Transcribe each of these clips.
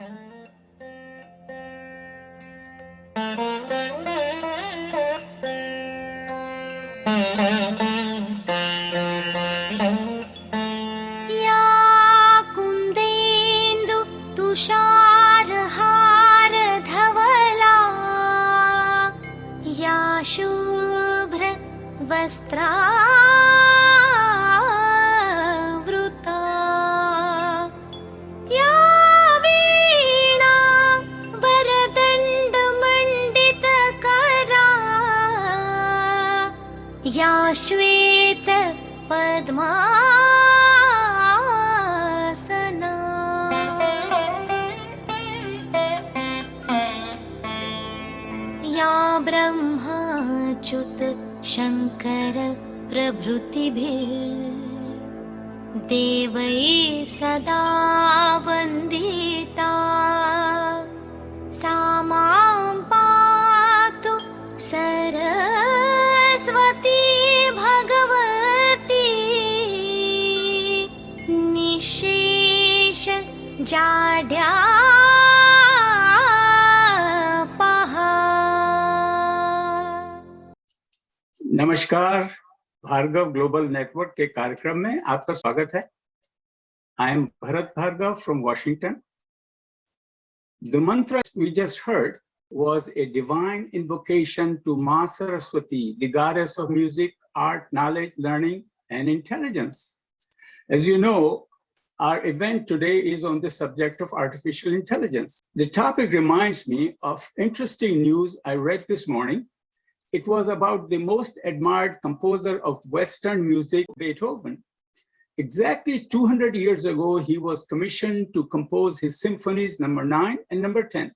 या कुन्देन्दु तुषारहार धवला या शुभ्र वस्त्रावृता या वीणा वरदण्डमण्डितकरा या श्वेत पद्मासना या ब्रह्माच्युत शङ्कर प्रभृतिभिर्देवैः सदा वन्दिता सा मां पातु सरस्वती भगवती निःशेष जाड्यापहा। नमस्कार, भार्गव ग्लोबल नेटवर्क के कार्यक्रम में आपका स्वागत है। I am Bharat Bhargava from Washington. The mantra we just heard was a divine invocation to Ma Saraswati, the goddess of music, art, knowledge, learning, and intelligence. As you know, our event today is on the subject of artificial intelligence. The topic reminds me of interesting news I read this morning. It was about the most admired composer of Western music, Beethoven. Exactly 200 years ago, he was commissioned to compose his symphonies number 9 and number 10.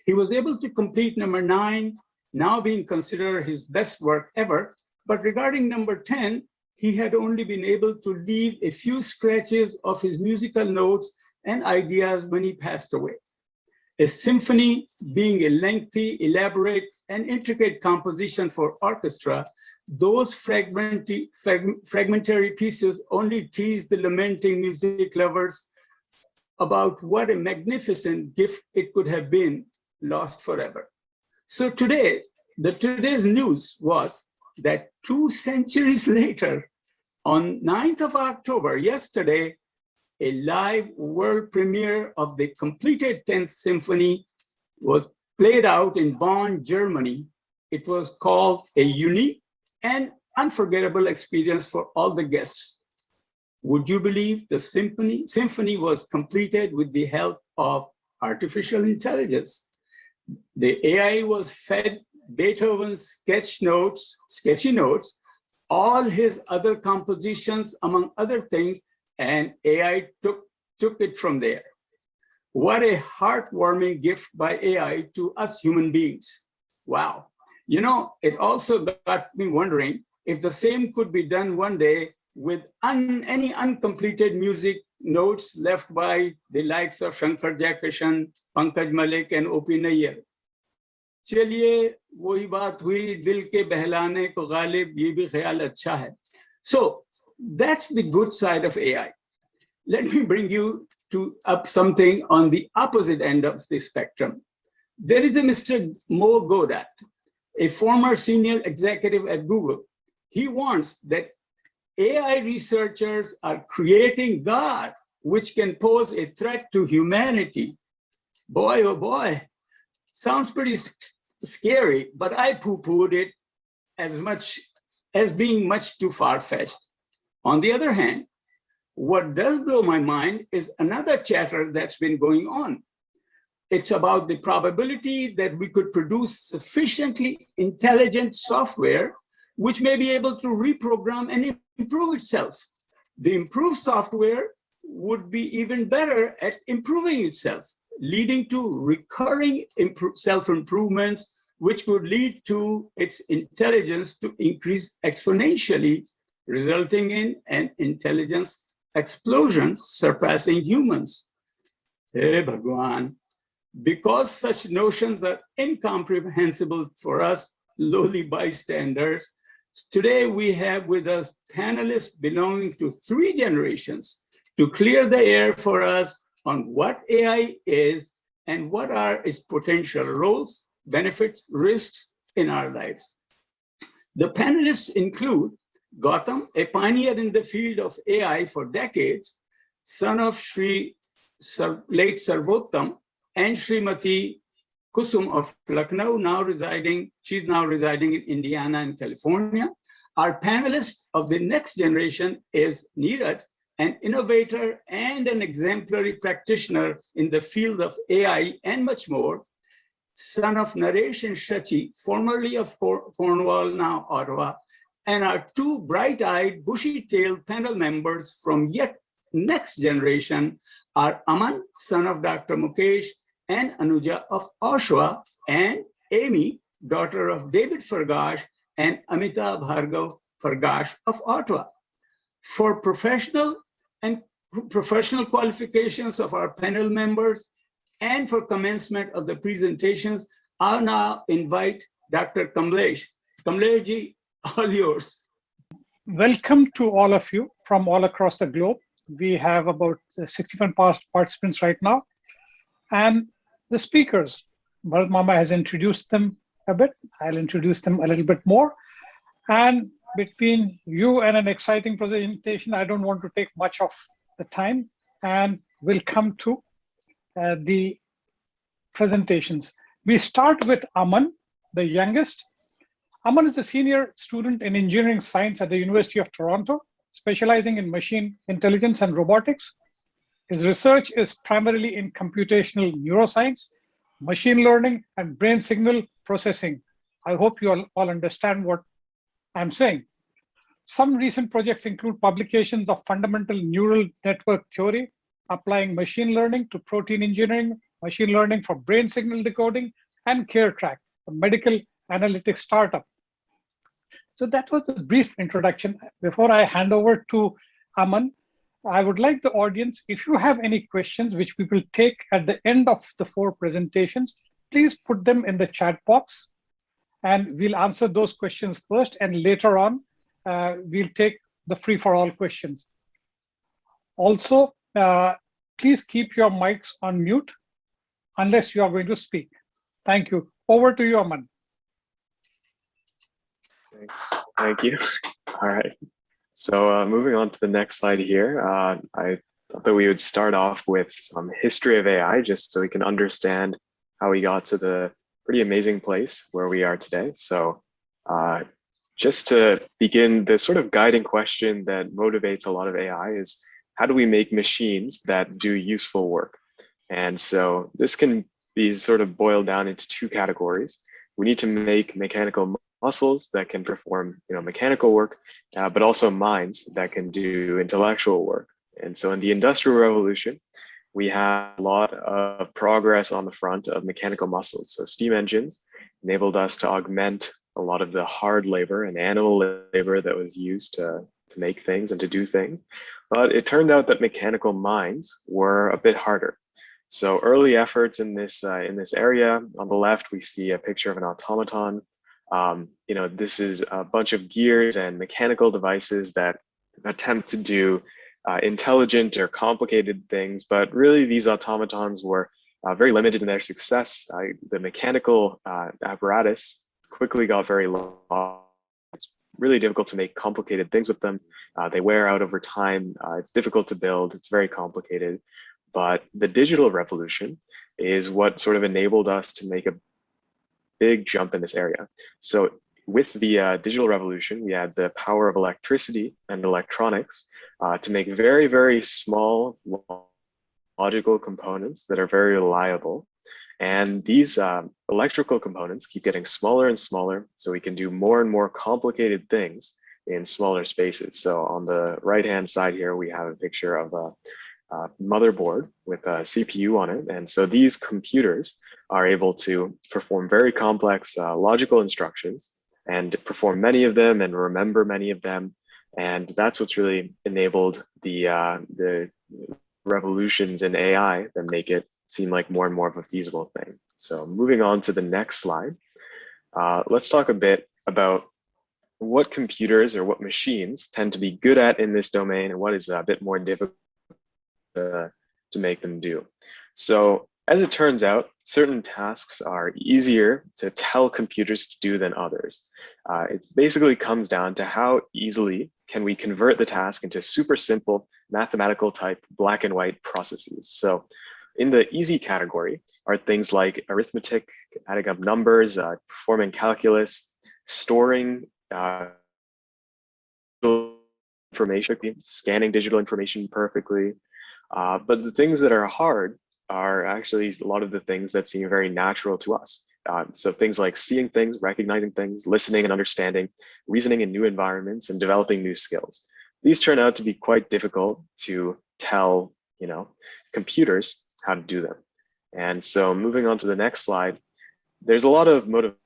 He was able to complete number 9, now being considered his best work ever. But regarding number 10, he had only been able to leave a few scratches of his musical notes and ideas when he passed away. A symphony being a lengthy, elaborate, and intricate composition for orchestra, those fragmentary pieces only tease the lamenting music lovers about what a magnificent gift it could have been, lost forever. So today's news was that 2 centuries later, on 9th of October, yesterday, a live world premiere of the completed 10th symphony was played out in Bonn, Germany. It was called a unique and unforgettable experience for all the guests. Would you believe the symphony was completed with the help of artificial intelligence? The AI was fed Beethoven's sketchy notes, all his other compositions, among other things, and AI took it from there. What a heartwarming gift by AI to us human beings. Wow. You know, it also got me wondering if the same could be done one day with any uncompleted music notes left by the likes of Shankar Jaikishan, Pankaj Malik, and O.P. Nayyar. चलिए वही बात हुई दिल के बहलाने को गालिब ये भी ख्याल अच्छा है. So that's the good side of AI. Let me bring you up something on the opposite end of the spectrum. There is a Mr. Mo Godat, a former senior executive at Google. He wants that AI researchers are creating God, which can pose a threat to humanity. Boy, oh boy, sounds pretty scary, but I poo-pooed it as being much too far-fetched. On the other hand, what does blow my mind is another chatter that's been going on. It's about the probability that we could produce sufficiently intelligent software which may be able to reprogram and improve itself. The improved software would be even better at improving itself, leading to recurring self-improvements, which could lead to its intelligence to increase exponentially, resulting in an intelligence explosion surpassing humans. Hey Bhagwan, because such notions are incomprehensible for us lowly bystanders, today we have with us panelists belonging to 3 generations to clear the air for us on what AI is and what are its potential roles, benefits, risks in our lives. The panelists include Gautam, a pioneer in the field of AI for decades, son of late Sarvottam and Srimati Kusum of Lucknow, she's now residing in Indiana and California. Our panelist of the next generation is Neeraj, an innovator and an exemplary practitioner in the field of AI and much more, son of Naresh and Shachi, formerly of Cornwall, now Ottawa, and our two bright-eyed, bushy-tailed panel members from yet next generation are Aman, son of Dr. Mukesh, and Anuja of Oshawa, and Amy, daughter of David Fargash and Amita Bhargav Fargash of Ottawa. For professional qualifications of our panel members and for commencement of the presentations, I'll now invite Dr. Kamlesh. Kamlesh, all yours. Welcome to all of you from all across the globe. We have about 61 participants right now. And the speakers, Bharat Mama has introduced them a bit. I'll introduce them a little bit more. And between you and an exciting presentation, I don't want to take much of the time, and we'll come to the presentations. We start with Aman, the youngest. Aman is a senior student in engineering science at the University of Toronto, specializing in machine intelligence and robotics. His research is primarily in computational neuroscience, machine learning, and brain signal processing. I hope you all understand what I'm saying. Some recent projects include publications of fundamental neural network theory, applying machine learning to protein engineering, machine learning for brain signal decoding, and CareTrack, a medical analytics startup. So that was the brief introduction. Before I hand over to Aman, I would like the audience, if you have any questions, which we will take at the end of the 4 presentations, please put them in the chat box and we'll answer those questions first, and later on, we'll take the free-for-all questions. Also, please keep your mics on mute unless you are going to speak. Thank you. Over to you, Aman. Thanks. Thank you. All right. So moving on to the next slide here, I thought that we would start off with some history of AI, just so we can understand how we got to the pretty amazing place where we are today. So just to begin, the sort of guiding question that motivates a lot of AI is, how do we make machines that do useful work? And so this can be sort of boiled down into 2 categories. We need to make mechanical muscles that can perform, mechanical work, but also minds that can do intellectual work. And so in the Industrial Revolution, we have a lot of progress on the front of mechanical muscles. So steam engines enabled us to augment a lot of the hard labor and animal labor that was used to make things and to do things. But it turned out that mechanical minds were a bit harder. So early efforts in this area, on the left, we see a picture of an automaton. This is a bunch of gears and mechanical devices that attempt to do intelligent or complicated things, but really these automatons were very limited in their success. The mechanical apparatus quickly got very long. It's really difficult to make complicated things with them. They wear out over time. It's difficult to build. It's very complicated. But the digital revolution is what sort of enabled us to make a big jump in this area. So with the digital revolution, we had the power of electricity and electronics to make very, very small logical components that are very reliable. And these electrical components keep getting smaller and smaller, so we can do more and more complicated things in smaller spaces. So on the right-hand side here, we have a picture of a motherboard with a CPU on it. And so these computers are able to perform very complex logical instructions and perform many of them and remember many of them. And that's what's really enabled the revolutions in AI that make it seem like more and more of a feasible thing. So moving on to the next slide, let's talk a bit about what computers or what machines tend to be good at in this domain and what is a bit more difficult to make them do. So As it turns out, certain tasks are easier to tell computers to do than others. It basically comes down to how easily can we convert the task into super simple mathematical type black and white processes. So in the easy category are things like arithmetic, adding up numbers, performing calculus, storing information, scanning digital information perfectly. But the things that are hard are actually a lot of the things that seem very natural to us. So things like seeing things, recognizing things, listening and understanding, reasoning in new environments, and developing new skills. These turn out to be quite difficult to tell, computers how to do them. And so moving on to the next slide, there's a lot of motivation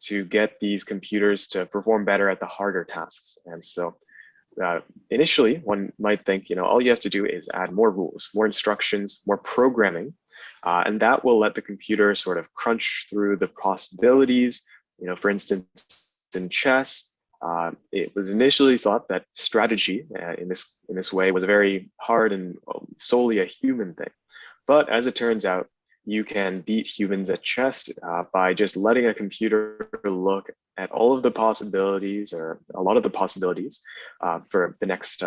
to get these computers to perform better at the harder tasks. And so initially, one might think, all you have to do is add more rules, more instructions, more programming, and that will let the computer sort of crunch through the possibilities. For instance, in chess, it was initially thought that strategy in this way was a very hard and solely a human thing. But as it turns out, you can beat humans at chess by just letting a computer look at all of the possibilities, or a lot of the possibilities for the next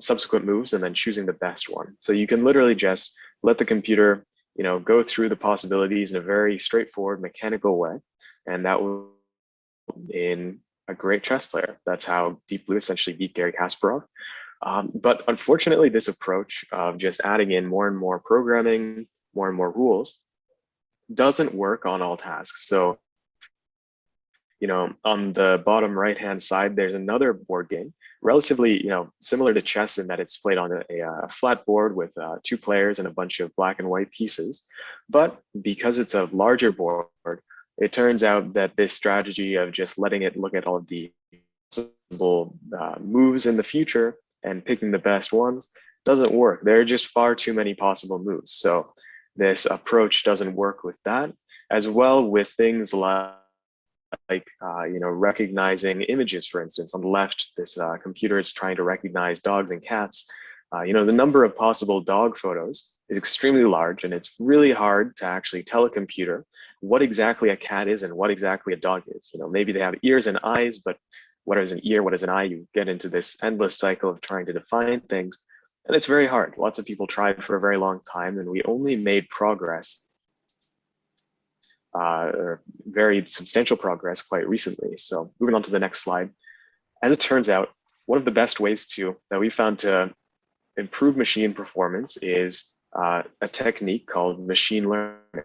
subsequent moves, and then choosing the best one. So you can literally just let the computer, go through the possibilities in a very straightforward, mechanical way, and that will in a great chess player. That's how Deep Blue essentially beat Garry Kasparov. But unfortunately, this approach of just adding in more and more programming, more and more rules, doesn't work on all tasks. So, on the bottom right-hand side, there's another board game, relatively, similar to chess in that it's played on a flat board with 2 players and a bunch of black and white pieces. But because it's a larger board, it turns out that this strategy of just letting it look at all of the possible moves in the future and picking the best ones doesn't work. There are just far too many possible moves. So this approach doesn't work with that, as well with things like recognizing images. For instance, on the left, this computer is trying to recognize dogs and cats. The number of possible dog photos is extremely large, and it's really hard to actually tell a computer what exactly a cat is and what exactly a dog is. Maybe they have ears and eyes, but what is an ear, what is an eye? You get into this endless cycle of trying to define things, and it's very hard. Lots of people tried for a very long time, and we only made progress, or very substantial progress, quite recently. So moving on to the next slide. As it turns out, one of the best ways that we found to improve machine performance is a technique called machine learning.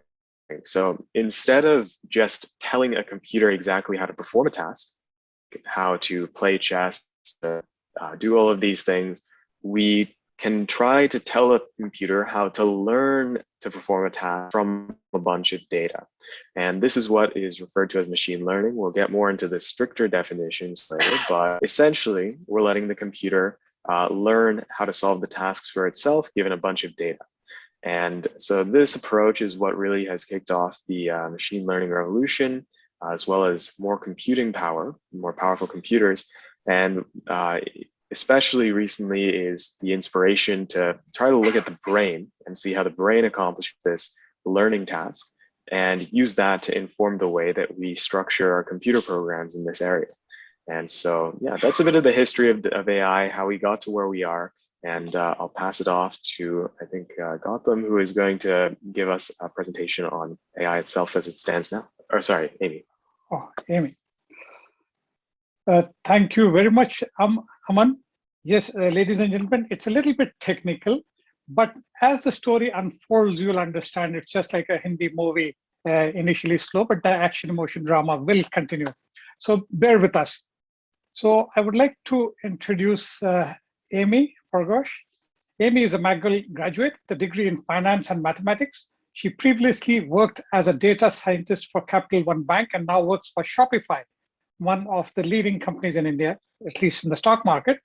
So instead of just telling a computer exactly how to perform a task, how to play chess, do all of these things, we can try to tell a computer how to learn to perform a task from a bunch of data. And this is what is referred to as machine learning. We'll get more into the stricter definitions later, but essentially we're letting the computer learn how to solve the tasks for itself, given a bunch of data. And so this approach is what really has kicked off the machine learning revolution, as well as more computing power, more powerful computers. And especially recently is the inspiration to try to look at the brain and see how the brain accomplishes this learning task, and use that to inform the way that we structure our computer programs in this area. And so, yeah, that's a bit of the history of AI, how we got to where we are. And I'll pass it off to, I think, Gautam, who is going to give us a presentation on AI itself as it stands now. Or sorry, Amy. Oh, Amy. Thank you very much, Aman. Yes, ladies and gentlemen, it's a little bit technical, but as the story unfolds, you'll understand it's just like a Hindi movie, initially slow, but the action emotion drama will continue. So bear with us. So I would like to introduce Amy Pargosh. Amy is a McGill graduate, the degree in finance and mathematics. She previously worked as a data scientist for Capital One Bank and now works for Shopify, one of the leading companies in India, at least in the stock market,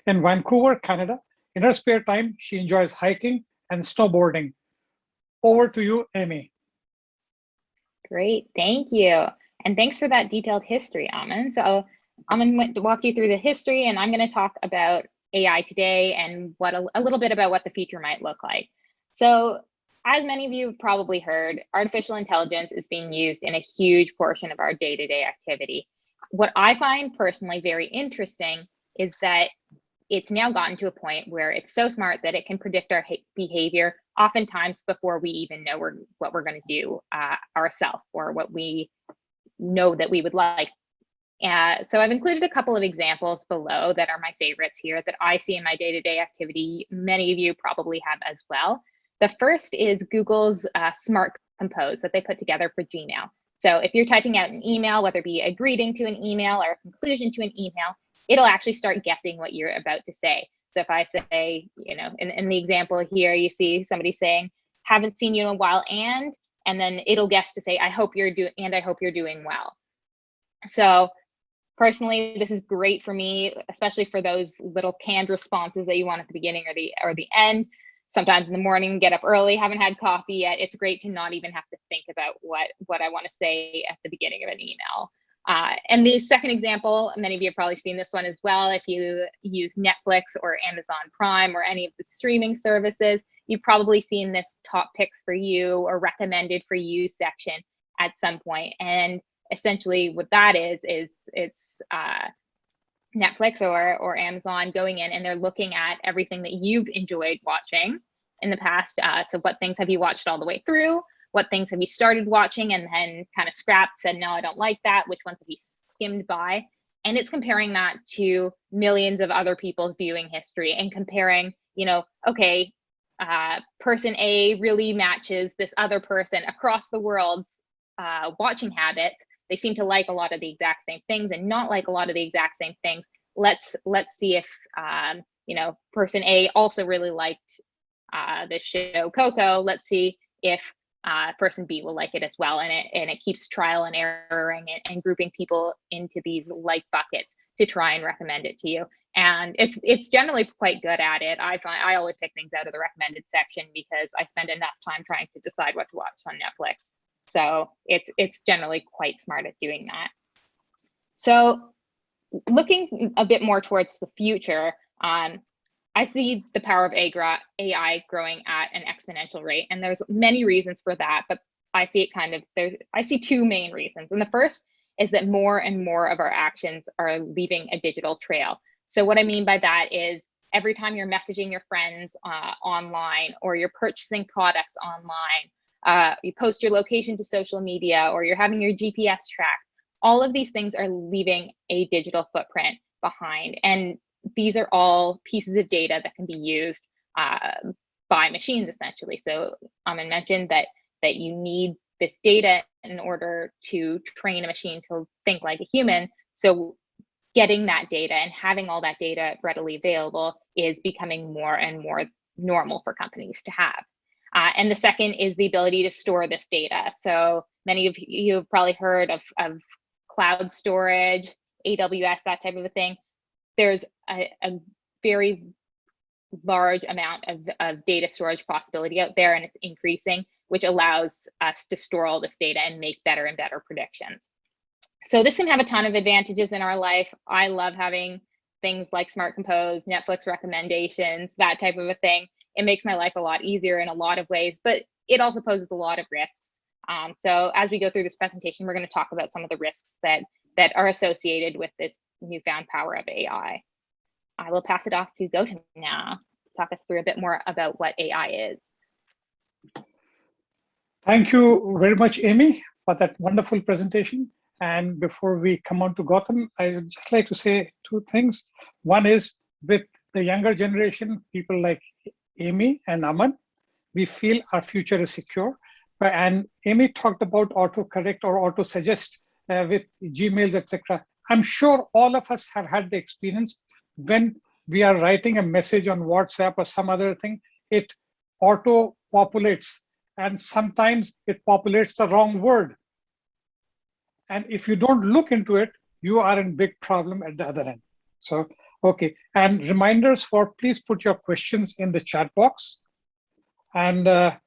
in Vancouver, Canada. In her spare time, she enjoys hiking and snowboarding. Over to you, Amy. Great, thank you. And thanks for that detailed history, Aman. So Aman walked you through the history, and I'm going to talk about AI today and a little bit about what the future might look like. So as many of you have probably heard, artificial intelligence is being used in a huge portion of our day-to-day activity. What I find personally very interesting is that it's now gotten to a point where it's so smart that it can predict our behavior oftentimes before we even know what we're going to do ourselves, or what we know that we would like. So I've included a couple of examples below that are my favorites here that I see in my day-to-day activity. Many of you probably have as well. The first is Google's Smart Compose that they put together for Gmail. So if you're typing out an email, whether it be a greeting to an email or a conclusion to an email, it'll actually start guessing what you're about to say. So if I say, in the example here, you see somebody saying, haven't seen you in a while, and then it'll guess to say, I hope you're doing well. So personally, this is great for me, especially for those little canned responses that you want at the beginning or the end. Sometimes in the morning, get up early, haven't had coffee yet. It's great to not even have to think about what I want to say at the beginning of an email. And the second example, many of you have probably seen this one as well. If you use Netflix or Amazon Prime or any of the streaming services, you've probably seen this top picks for you or recommended for you section at some point. And essentially what that is it's Netflix or Amazon going in and they're looking at everything that you've enjoyed watching in the past. So what things have you watched all the way through? What things have you started watching and then kind of scrapped, said, no, I don't like that? Which ones have you skimmed by? And it's comparing that to millions of other people's viewing history and comparing, okay, person A really matches this other person across the world's watching habits. They seem to like a lot of the exact same things and not like a lot of the exact same things. Let's see if person A also really liked the show Coco. Let's see if person B will like it as well. And it keeps trial and erroring and grouping people into these like buckets to try and recommend it to you. And it's generally quite good at it. I always pick things out of the recommended section because I spend enough time trying to decide what to watch on Netflix. So it's generally quite smart at doing that. So looking a bit more towards the future, I see the power of AI growing at an exponential rate, and there's many reasons for that, but I see I see two main reasons. And the first is that more and more of our actions are leaving a digital trail. So what I mean by that is every time you're messaging your friends online, or you're purchasing products online, you post your location to social media, or you're having your GPS tracked, all of these things are leaving a digital footprint behind. And these are all pieces of data that can be used by machines, essentially. So Amin mentioned that you need this data in order to train a machine to think like a human. So getting that data and having all that data readily available is becoming more and more normal for companies to have. And the second is the ability to store this data. So many of you have probably heard of cloud storage, AWS, that type of a thing. There's a very large amount of data storage possibility out there, and it's increasing, which allows us to store all this data and make better and better predictions. So this can have a ton of advantages in our life. I love having things like Smart Compose, Netflix recommendations, that type of a thing. It makes my life a lot easier in a lot of ways, but it also poses a lot of risks. So as we go through this presentation, we're going to talk about some of the risks that are associated with this newfound power of AI. I will pass it off to Gautam now to talk us through a bit more about what AI is. Thank you very much, Amy, for that wonderful presentation. And before we come on to Gautam, I would just like to say two things. One is, with the younger generation, people like Amy and Aman, we feel our future is secure. And Amy talked about autocorrect or auto-suggest with Gmails, etc. I'm sure all of us have had the experience when we are writing a message on WhatsApp or some other thing, it auto-populates, and sometimes it populates the wrong word. And if you don't look into it, you are in big problem at the other end. So, okay. And reminders for please put your questions in the chat box. And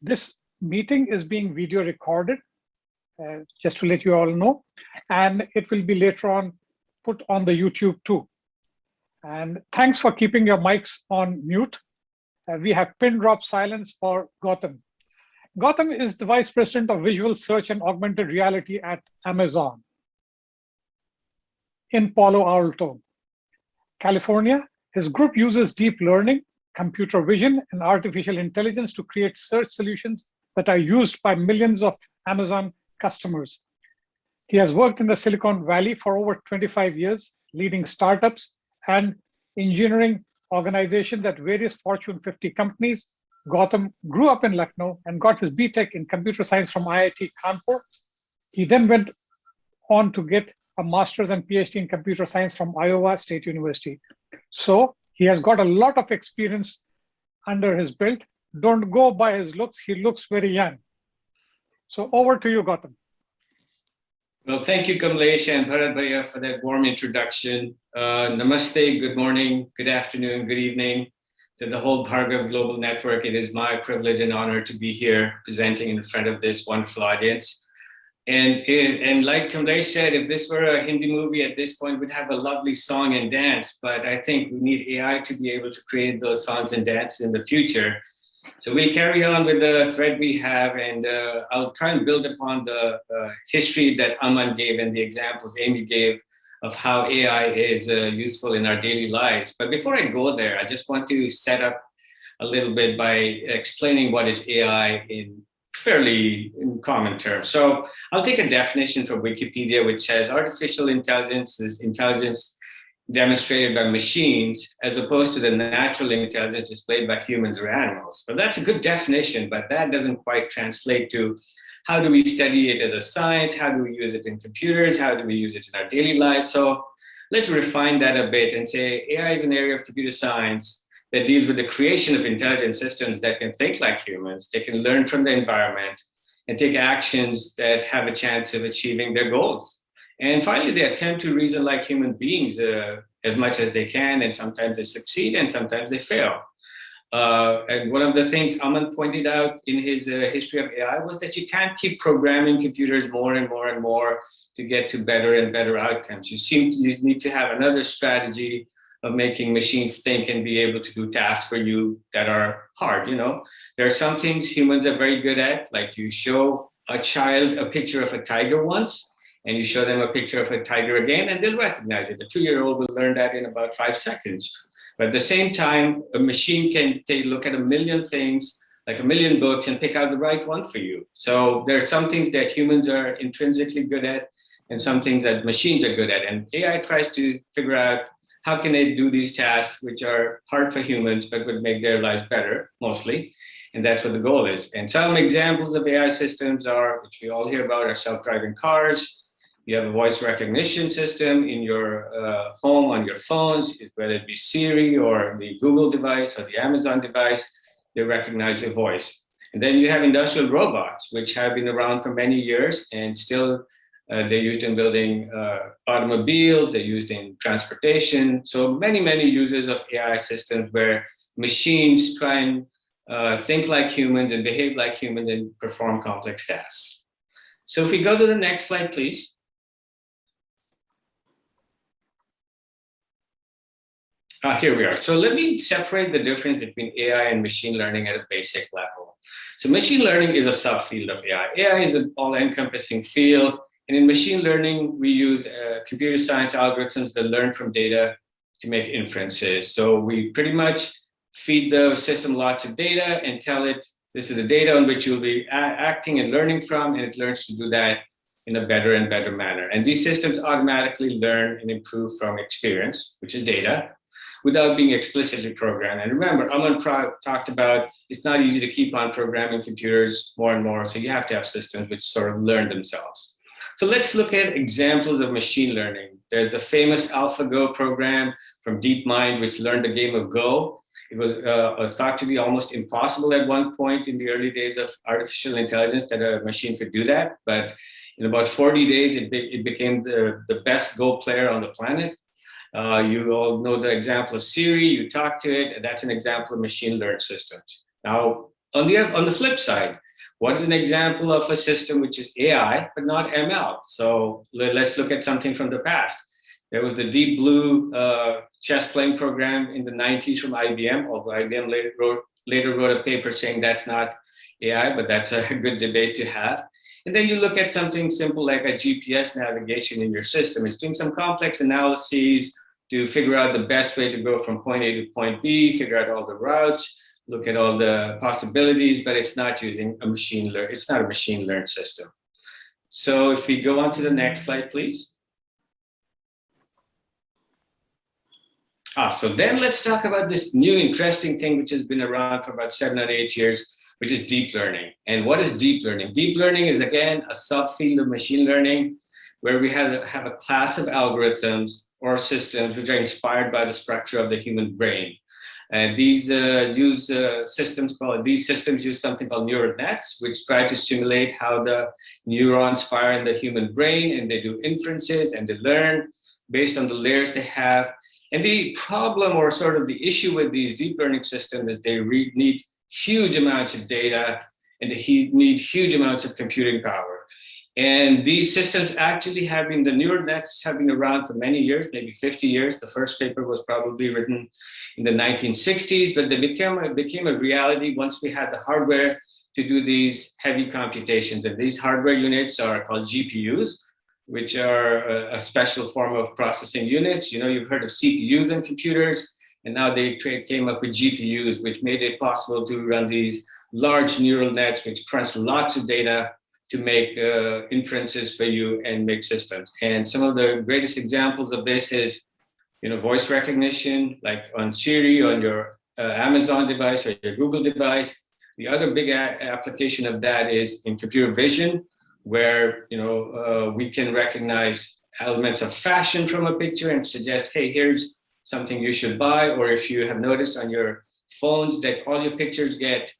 this meeting is being video recorded, just to let you all know. And it will be later on put on the YouTube too. And thanks for keeping your mics on mute. we have pin drop silence for Gautam. Gautam is the Vice President of Visual Search and Augmented Reality at Amazon in Palo Alto, California. His group uses deep learning, computer vision, and artificial intelligence to create search solutions that are used by millions of Amazon customers. He has worked in the Silicon Valley for over 25 years, leading startups and engineering organizations at various Fortune 50 companies. Gautam grew up in Lucknow and got his BTech in computer science from IIT Kanpur. He then went on to get a master's and PhD in computer science from Iowa State University. So he has got a lot of experience under his belt. Don't go by his looks. He looks very young. So over to you, Gautam. Well, thank you, Kamlesh and Bharat Bhaiya, for that warm introduction. Namaste, good morning, good afternoon, good evening to the whole Bhargav Global Network. It is my privilege and honor to be here presenting in front of this wonderful audience. And like Kamlesh said, if this were a Hindi movie at this point, we'd have a lovely song and dance, but I think we need AI to be able to create those songs and dances in the future. So we'll carry on with the thread we have, and I'll try and build upon the history that Aman gave and the examples Amy gave of how AI is useful in our daily lives. But before I go there, I just want to set up a little bit by explaining what is AI in fairly in common terms. So I'll take a definition from Wikipedia, which says artificial intelligence is intelligence demonstrated by machines as opposed to the natural intelligence displayed by humans or animals. But that's a good definition, but that doesn't quite translate to how do we study it as a science? How do we use it in computers? How do we use it in our daily lives? So let's refine that a bit and say AI is an area of computer science that deals with the creation of intelligent systems that can think like humans, they can learn from the environment and take actions that have a chance of achieving their goals. And finally, they attempt to reason like human beings as much as they can, and sometimes they succeed and sometimes they fail. And one of the things Aman pointed out in his history of AI was that you can't keep programming computers more and more and more to get to better and better outcomes. You need to have another strategy of making machines think and be able to do tasks for you that are hard. You know, there are some things humans are very good at, like you show a child a picture of a tiger once, and you show them a picture of a tiger again, and they'll recognize it. A 2-year-old will learn that in about 5 seconds. But at the same time, a machine can look at a million things, like a million books, and pick out the right one for you. So there are some things that humans are intrinsically good at, and some things that machines are good at. And AI tries to figure out how can they do these tasks, which are hard for humans, but would make their lives better, mostly. And that's what the goal is. And some examples of AI systems are, which we all hear about, are self-driving cars. You have a voice recognition system in your home on your phones, whether it be Siri or the Google device or the Amazon device, they recognize your voice. And then you have industrial robots, which have been around for many years and still they're used in building automobiles, they're used in transportation. So many, many uses of AI systems where machines try and think like humans and behave like humans and perform complex tasks. So if we go to the next slide, please. Here we are. So let me separate the difference between AI and machine learning at a basic level. So machine learning is a subfield of AI. AI is an all-encompassing field. And in machine learning, we use computer science algorithms that learn from data to make inferences. So we pretty much feed the system lots of data and tell it, this is the data on which you'll be acting and learning from, and it learns to do that in a better and better manner. And these systems automatically learn and improve from experience, which is data, without being explicitly programmed. And remember, Aman talked about it's not easy to keep on programming computers more and more, so you have to have systems which sort of learn themselves. So let's look at examples of machine learning. There's the famous AlphaGo program from DeepMind, which learned the game of Go. It was thought to be almost impossible at one point in the early days of artificial intelligence that a machine could do that. But in about 40 days, it became the best Go player on the planet. You all know the example of Siri, you talk to it, and that's an example of machine learned systems. Now, on the flip side, what is an example of a system which is AI, but not ML? So let's look at something from the past. There was the Deep Blue chess playing program in the 90s from IBM, although IBM later wrote a paper saying that's not AI, but that's a good debate to have. And then you look at something simple like a GPS navigation in your system. It's doing some complex analyses to figure out the best way to go from point A to point B, figure out all the routes, look at all the possibilities, but it's not using a machine learn. It's not a machine learned system. So if we go on to the next slide, please. So then let's talk about this new interesting thing, which has been around for about 7 or 8 years, which is deep learning. And what is deep learning? Deep learning is, again, a subfield of machine learning where we have a class of algorithms or systems which are inspired by the structure of the human brain. And these systems use something called neural nets, which try to simulate how the neurons fire in the human brain, and they do inferences and they learn based on the layers they have. And the problem, or sort of the issue with these deep learning systems, is they need huge amounts of data and they need huge amounts of computing power. And these systems actually the neural nets have been around for many years, maybe 50 years. The first paper was probably written in the 1960s, but they became a reality once we had the hardware to do these heavy computations. And these hardware units are called GPUs, which are a special form of processing units. You know, you've heard of CPUs in computers, and now they came up with GPUs, which made it possible to run these large neural nets, which crunch lots of data to make inferences for you and make systems. And some of the greatest examples of this is, you know, voice recognition, like on Siri, on your Amazon device or your Google device. The other big application of that is in computer vision, where, you know, we can recognize elements of fashion from a picture and suggest, hey, here's something you should buy. Or if you have noticed on your phones that all your pictures get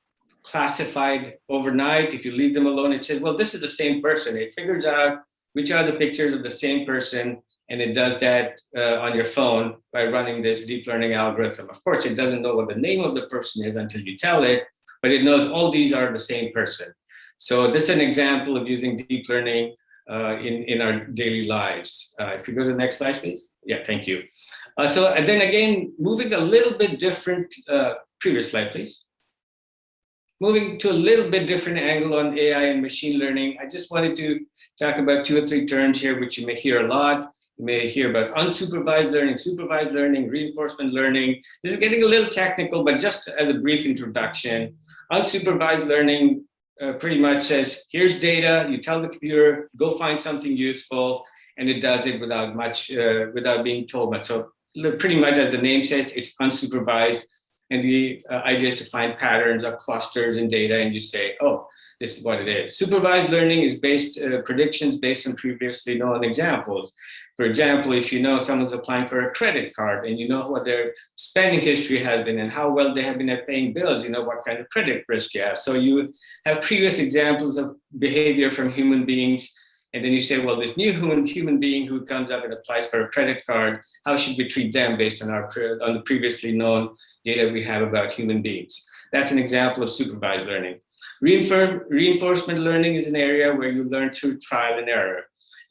classified overnight, if you leave them alone, it says, well, this is the same person. It figures out which are the pictures of the same person, and it does that on your phone by running this deep learning algorithm. Of course, it doesn't know what the name of the person is until you tell it, but it knows all these are the same person. So this is an example of using deep learning in our daily lives. If you go to the next slide, please. Yeah, thank you. And then again, moving a little bit different, previous slide, please. Moving to a little bit different angle on AI and machine learning, I just wanted to talk about 2 or 3 terms here, which you may hear a lot. You may hear about unsupervised learning, supervised learning, reinforcement learning. This is getting a little technical, but just as a brief introduction, unsupervised learning pretty much says, here's data, you tell the computer, go find something useful, and it does it without being told much. So pretty much as the name says, it's unsupervised. And the idea is to find patterns or clusters in data, and you say, oh, this is what it is. Supervised learning is predictions based on previously known examples. For example, if you know someone's applying for a credit card and you know what their spending history has been and how well they have been at paying bills, you know what kind of credit risk you have. So you have previous examples of behavior from human beings. And then you say, well, this new human being who comes up and applies for a credit card, how should we treat them based on the previously known data we have about human beings? That's an example of supervised learning. Reinforcement learning is an area where you learn through trial and error.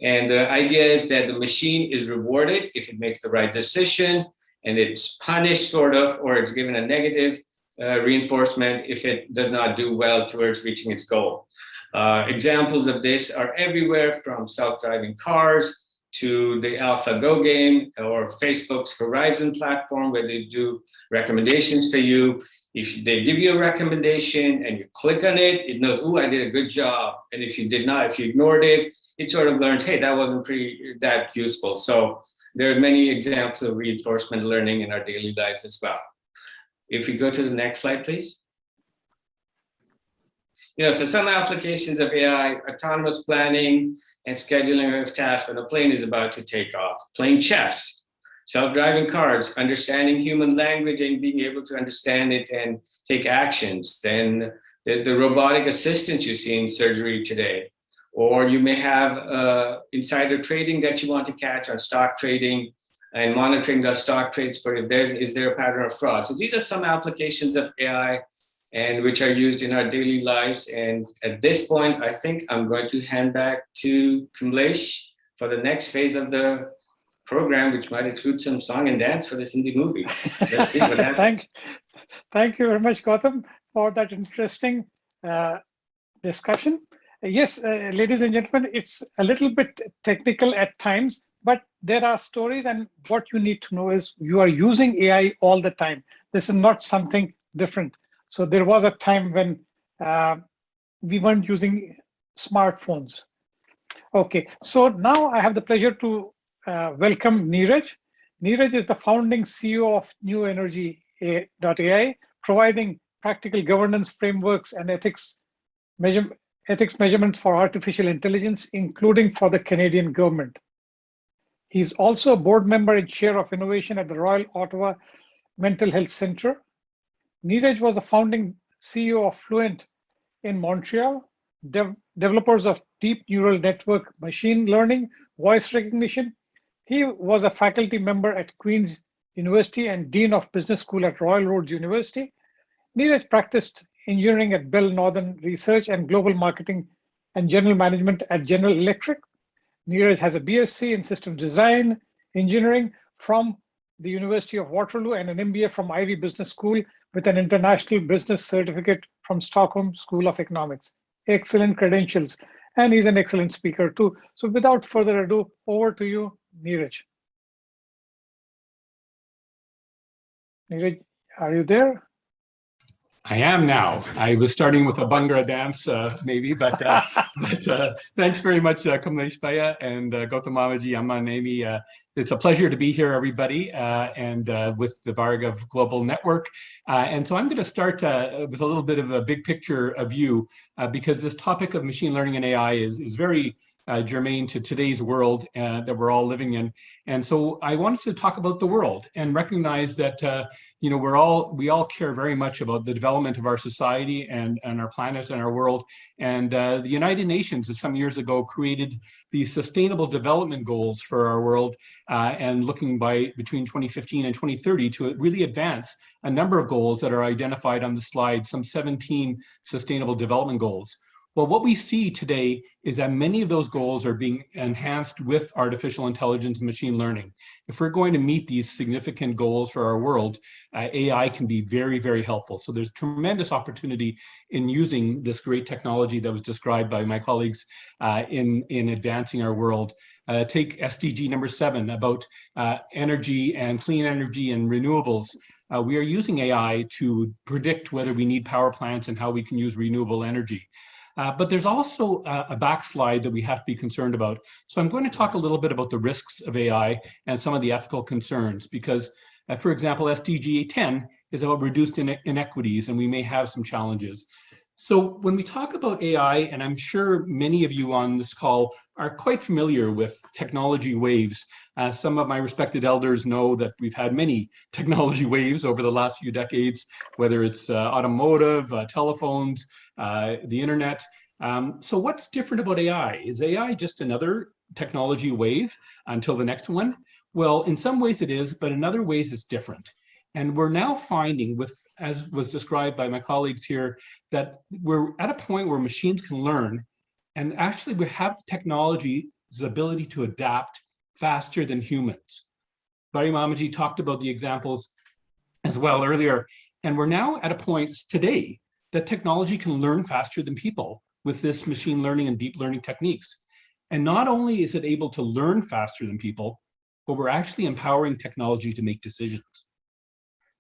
And the idea is that the machine is rewarded if it makes the right decision, and it's punished sort of, or it's given a negative reinforcement if it does not do well towards reaching its goal. Examples of this are everywhere, from self-driving cars to the AlphaGo game or Facebook's Horizon platform, where they do recommendations for you. If they give you a recommendation and you click on it, it knows, oh, I did a good job. And if you ignored it, it sort of learns, hey, that wasn't that useful. So there are many examples of reinforcement learning in our daily lives as well. If we go to the next slide, please. So some applications of AI, autonomous planning and scheduling of tasks when a plane is about to take off, playing chess, self-driving cars, understanding human language and being able to understand it and take actions. Then there's the robotic assistants you see in surgery today. Or you may have insider trading that you want to catch on stock trading and monitoring the stock trades for is there a pattern of fraud. So these are some applications of AI and which are used in our daily lives. And at this point, I think I'm going to hand back to Kamlesh for the next phase of the program, which might include some song and dance for this indie movie. Let's see what happens. Thank you very much, Gautam, for that interesting discussion. Yes, ladies and gentlemen, it's a little bit technical at times, but there are stories, and what you need to know is you are using AI all the time. This is not something different. So there was a time when we weren't using smartphones. Okay, so now I have the pleasure to welcome Neeraj. Neeraj is the founding CEO of New Energy AI, providing practical governance frameworks and ethics measurements for artificial intelligence, including for the Canadian government. He's also a board member and chair of innovation at the Royal Ottawa Mental Health Center. Neeraj was the founding CEO of Fluent in Montreal, developers of deep neural network machine learning, voice recognition. He was a faculty member at Queen's University and Dean of Business School at Royal Roads University. Neeraj practiced engineering at Bell Northern Research and global marketing and general management at General Electric. Neeraj has a BSc in systems design engineering from the University of Waterloo and an MBA from Ivey Business School with an international business certificate from Stockholm School of Economics. Excellent credentials, and he's an excellent speaker too. So without further ado, over to you, Neeraj. Neeraj, are you there? I am now. I was starting with a Bhangra dance, maybe, but thanks very much, Kamlesh Bhaiya and Gautam Mamaji, Amma Nemi. It's a pleasure to be here, everybody, and with the Bhargav Global Network. And so I'm going to start with a little bit of a big picture view, because this topic of machine learning and AI is very germane to today's world that we're all living in. And so I wanted to talk about the world and recognize that you know, we all care very much about the development of our society and our planet and our world. And the United Nations some years ago created the Sustainable Development Goals for our world, and looking between 2015 and 2030 to really advance a number of goals that are identified on the slide, some 17 Sustainable Development Goals. Well, what we see today is that many of those goals are being enhanced with artificial intelligence and machine learning. If we're going to meet these significant goals for our world, AI can be very, very helpful. So there's tremendous opportunity in using this great technology that was described by my colleagues in advancing our world. Take SDG number 7 about energy and clean energy and renewables. We are using AI to predict whether we need power plants and how we can use renewable energy. But there's also a backslide that we have to be concerned about. So I'm going to talk a little bit about the risks of AI and some of the ethical concerns, because, for example, SDG 10 is about reduced inequities, and we may have some challenges. So when we talk about AI, and I'm sure many of you on this call are quite familiar with technology waves. Some of my respected elders know that we've had many technology waves over the last few decades, whether it's automotive, telephones, the internet. So what's different about AI? Is AI just another technology wave until the next one? Well, in some ways it is, but in other ways it's different. And we're now finding, as was described by my colleagues here, that we're at a point where machines can learn, and actually we have the technology's ability to adapt faster than humans. Bari Mamaji talked about the examples as well earlier, and we're now at a point today that technology can learn faster than people with this machine learning and deep learning techniques. And not only is it able to learn faster than people, but we're actually empowering technology to make decisions.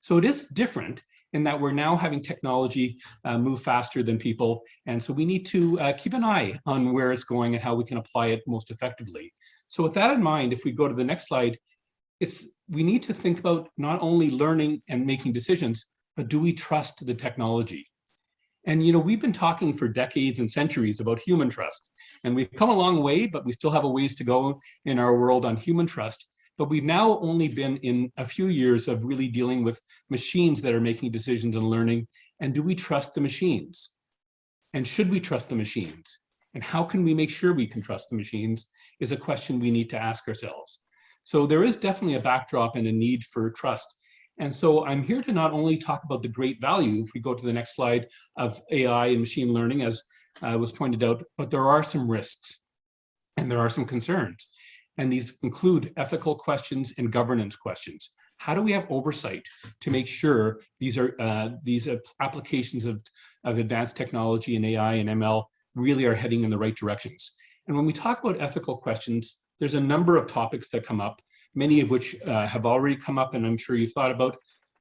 So it is different in that we're now having technology move faster than people. And so we need to keep an eye on where it's going and how we can apply it most effectively. So with that in mind, if we go to the next slide, we need to think about not only learning and making decisions, but do we trust the technology? And you know, we've been talking for decades and centuries about human trust, and we've come a long way, but we still have a ways to go in our world on human trust. But we've now only been in a few years of really dealing with machines that are making decisions and learning. And do we trust the machines? And should we trust the machines? And how can we make sure we can trust the machines is a question we need to ask ourselves. So there is definitely a backdrop and a need for trust. And so I'm here to not only talk about the great value, if we go to the next slide, of AI and machine learning, as was pointed out, but there are some risks and there are some concerns. And these include ethical questions and governance questions. How do we have oversight to make sure these applications of advanced technology and AI and ML really are heading in the right directions? And when we talk about ethical questions, there's a number of topics that come up, many of which have already come up and I'm sure you've thought about,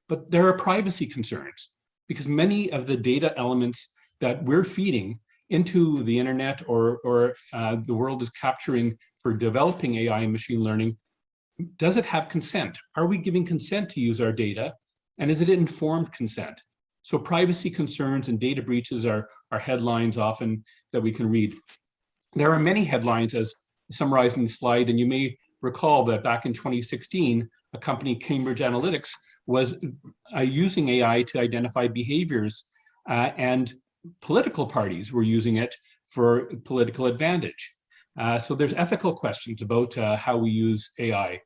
but there are privacy concerns because many of the data elements that we're feeding into the internet or the world is capturing for developing AI and machine learning, does it have consent? Are we giving consent to use our data? And is it informed consent? So privacy concerns and data breaches are headlines often that we can read. There are many headlines as summarized in the slide, and you may recall that back in 2016, a company, Cambridge Analytics, was using AI to identify behaviors and political parties were using it for political advantage. So there's ethical questions about how we use AI.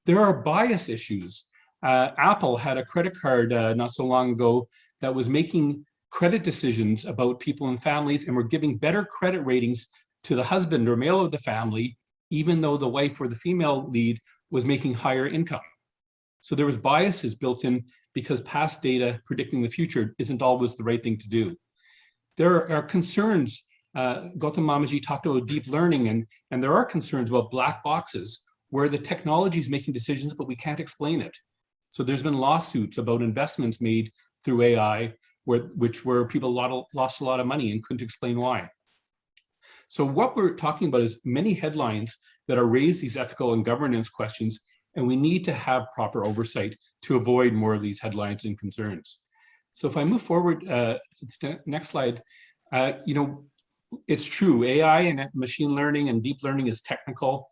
There are bias issues. Apple had a credit card not so long ago that was making credit decisions about people and families and were giving better credit ratings to the husband or male of the family, even though the wife or the female lead was making higher income. So there was biases built in because past data predicting the future isn't always the right thing to do. There are concerns. Gautam Mamaji talked about deep learning, and there are concerns about black boxes where the technology is making decisions, but we can't explain it. So there's been lawsuits about investments made through AI where people lost a lot of money and couldn't explain why. So what we're talking about is many headlines that are raised these ethical and governance questions, and we need to have proper oversight to avoid more of these headlines and concerns. So if I move forward, next slide, it's true, AI and machine learning and deep learning is technical,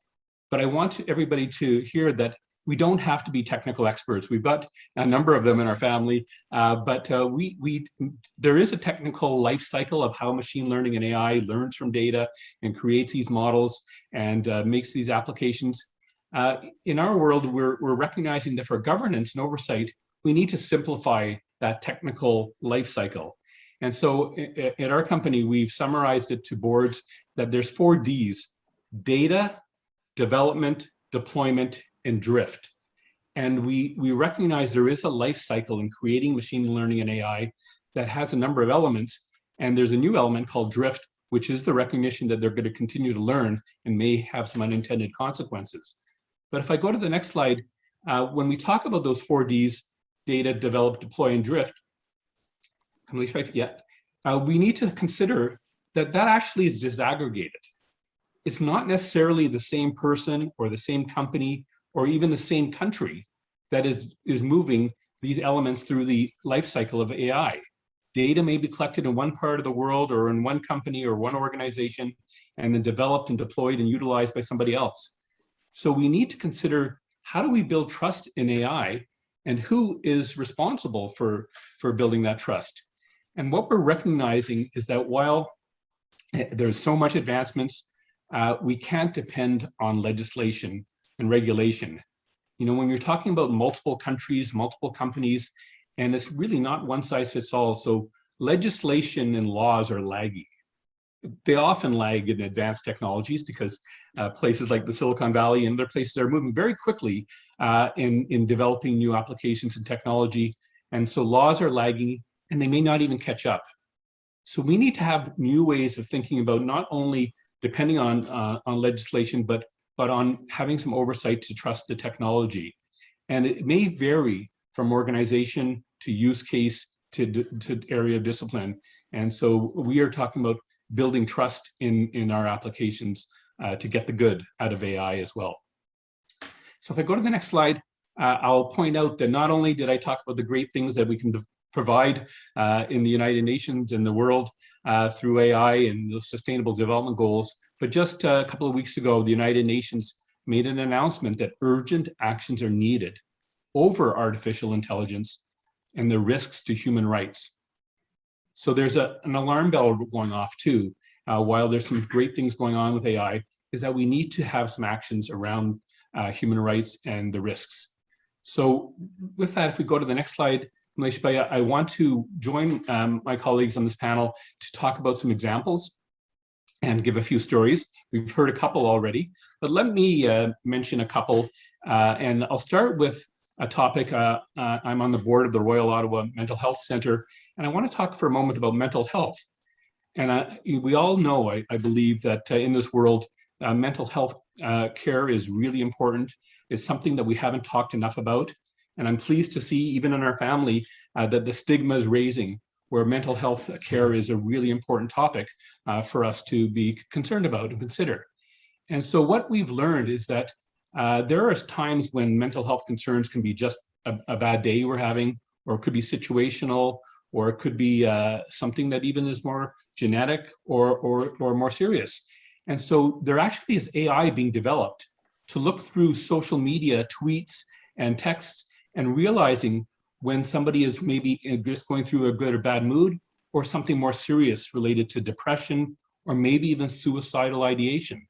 but I want everybody to hear that we don't have to be technical experts. We've got a number of them in our family, but there is a technical life cycle of how machine learning and AI learns from data and creates these models and makes these applications. In our world, we're recognizing that for governance and oversight, we need to simplify that technical life cycle. And so at our company, we've summarized it to boards that there's 4 Ds: data, development, deployment, and drift. And we recognize there is a life cycle in creating machine learning and AI that has a number of elements. And there's a new element called drift, which is the recognition that they're going to continue to learn and may have some unintended consequences. But if I go to the next slide, when we talk about those 4 Ds, data, develop, deploy, and drift, we need to consider that actually is disaggregated. It's not necessarily the same person or the same company or even the same country that is moving these elements through the life cycle of AI. Data may be collected in one part of the world or in one company or one organization and then developed and deployed and utilized by somebody else. So we need to consider, how do we build trust in AI and who is responsible for building that trust? And what we're recognizing is that while there's so much advancements, we can't depend on legislation and regulation. When you're talking about multiple countries, multiple companies, and it's really not one size fits all. So legislation and laws are laggy. They often lag in advanced technologies because places like the Silicon Valley and other places are moving very quickly in developing new applications and technology. And so laws are lagging and they may not even catch up. So we need to have new ways of thinking about not only depending on legislation, but on having some oversight to trust the technology. And it may vary from organization to use case to area of discipline. And so we are talking about building trust in our applications to get the good out of AI as well. So if I go to the next slide, I'll point out that not only did I talk about the great things that we can provide in the United Nations and the world through AI and the Sustainable Development Goals, but just a couple of weeks ago, the United Nations made an announcement that urgent actions are needed over artificial intelligence and the risks to human rights. So there's an alarm bell going off too. While there's some great things going on with AI, is that we need to have some actions around human rights and the risks. So with that, if we go to the next slide, I want to join my colleagues on this panel to talk about some examples and give a few stories. We've heard a couple already, but let me mention a couple. And I'll start with a topic. I'm on the board of the Royal Ottawa Mental Health Centre, and I want to talk for a moment about mental health. And we all know, I believe, that in this world, mental health care is really important. It's something that we haven't talked enough about. And I'm pleased to see, even in our family, that the stigma is raising, where mental health care is a really important topic for us to be concerned about and consider. And so what we've learned is that there are times when mental health concerns can be just a bad day we're having, or it could be situational, or it could be something that even is more genetic or more serious. And so there actually is AI being developed to look through social media tweets and texts and realizing when somebody is maybe just going through a good or bad mood, or something more serious related to depression, or maybe even suicidal ideation.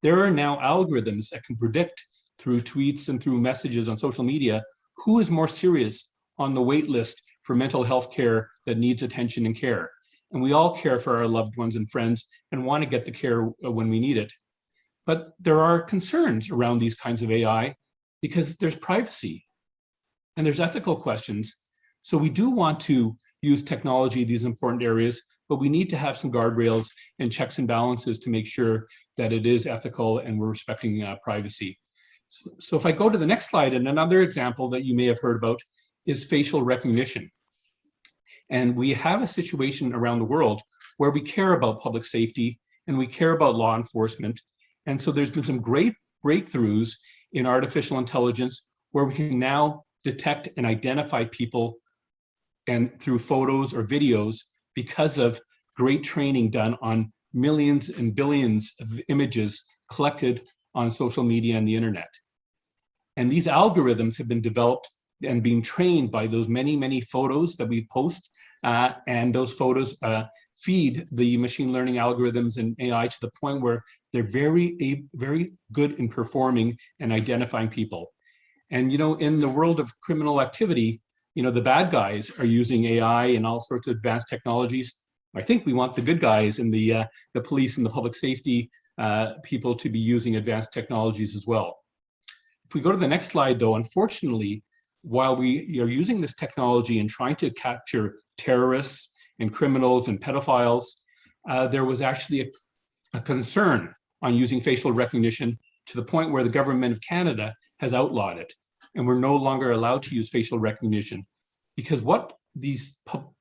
There are now algorithms that can predict through tweets and through messages on social media who is more serious on the wait list for mental health care that needs attention and care. And we all care for our loved ones and friends and want to get the care when we need it. But there are concerns around these kinds of AI because there's privacy and there's ethical questions. So we do want to use technology in these important areas, but we need to have some guardrails and checks and balances to make sure that it is ethical and we're respecting privacy. So if I go to the next slide, and another example that you may have heard about is facial recognition. And we have a situation around the world where we care about public safety and we care about law enforcement. And so there's been some great breakthroughs in artificial intelligence where we can now detect and identify people and through photos or videos because of great training done on millions and billions of images collected on social media and the internet. And these algorithms have been developed and being trained by those many, many photos that we post, and those photos feed the machine learning algorithms and AI to the point where they're very good in performing and identifying people. And in the world of criminal activity, the bad guys are using AI and all sorts of advanced technologies. I think we want the good guys and the police and the public safety people to be using advanced technologies as well. If we go to the next slide, though, unfortunately, while we are using this technology and trying to capture terrorists and criminals and pedophiles, there was actually a concern on using facial recognition to the point where the government of Canada has outlawed it. And we're no longer allowed to use facial recognition, because what these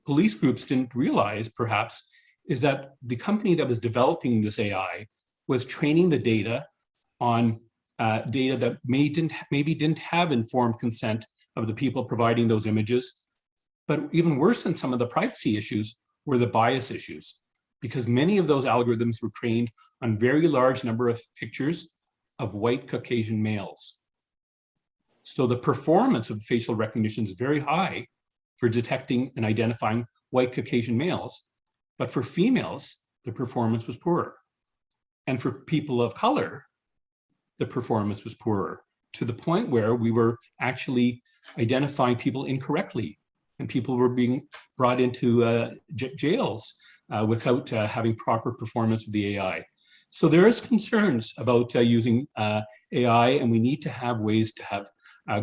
police groups didn't realize, perhaps, is that the company that was developing this AI was training the data on data that maybe didn't have informed consent of the people providing those images. But even worse than some of the privacy issues were the bias issues, because many of those algorithms were trained on very large number of pictures of white Caucasian males. So the performance of facial recognition is very high for detecting and identifying white Caucasian males. But for females, the performance was poorer. And for people of color, the performance was poorer, to the point where we were actually identifying people incorrectly, and people were being brought into jails without having proper performance of the AI. So there is concerns about using AI, and we need to have ways to have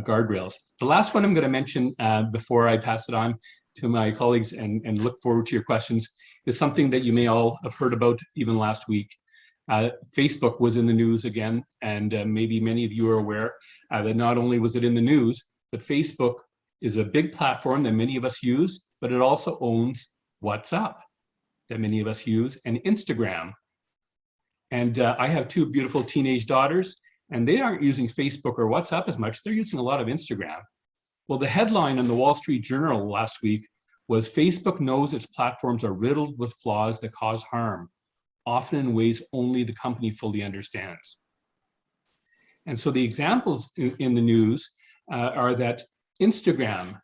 guardrails. The last one I'm going to mention before I pass it on to my colleagues and look forward to your questions is something that you may all have heard about even last week. Facebook was in the news again, and maybe many of you are aware that not only was it in the news, but Facebook is a big platform that many of us use, but it also owns WhatsApp that many of us use, and Instagram. And I have two beautiful teenage daughters, and they aren't using Facebook or WhatsApp as much. They're using a lot of Instagram. Well, the headline in the Wall Street Journal last week was Facebook knows its platforms are riddled with flaws that cause harm, often in ways only the company fully understands. And so the examples in the news are that Instagram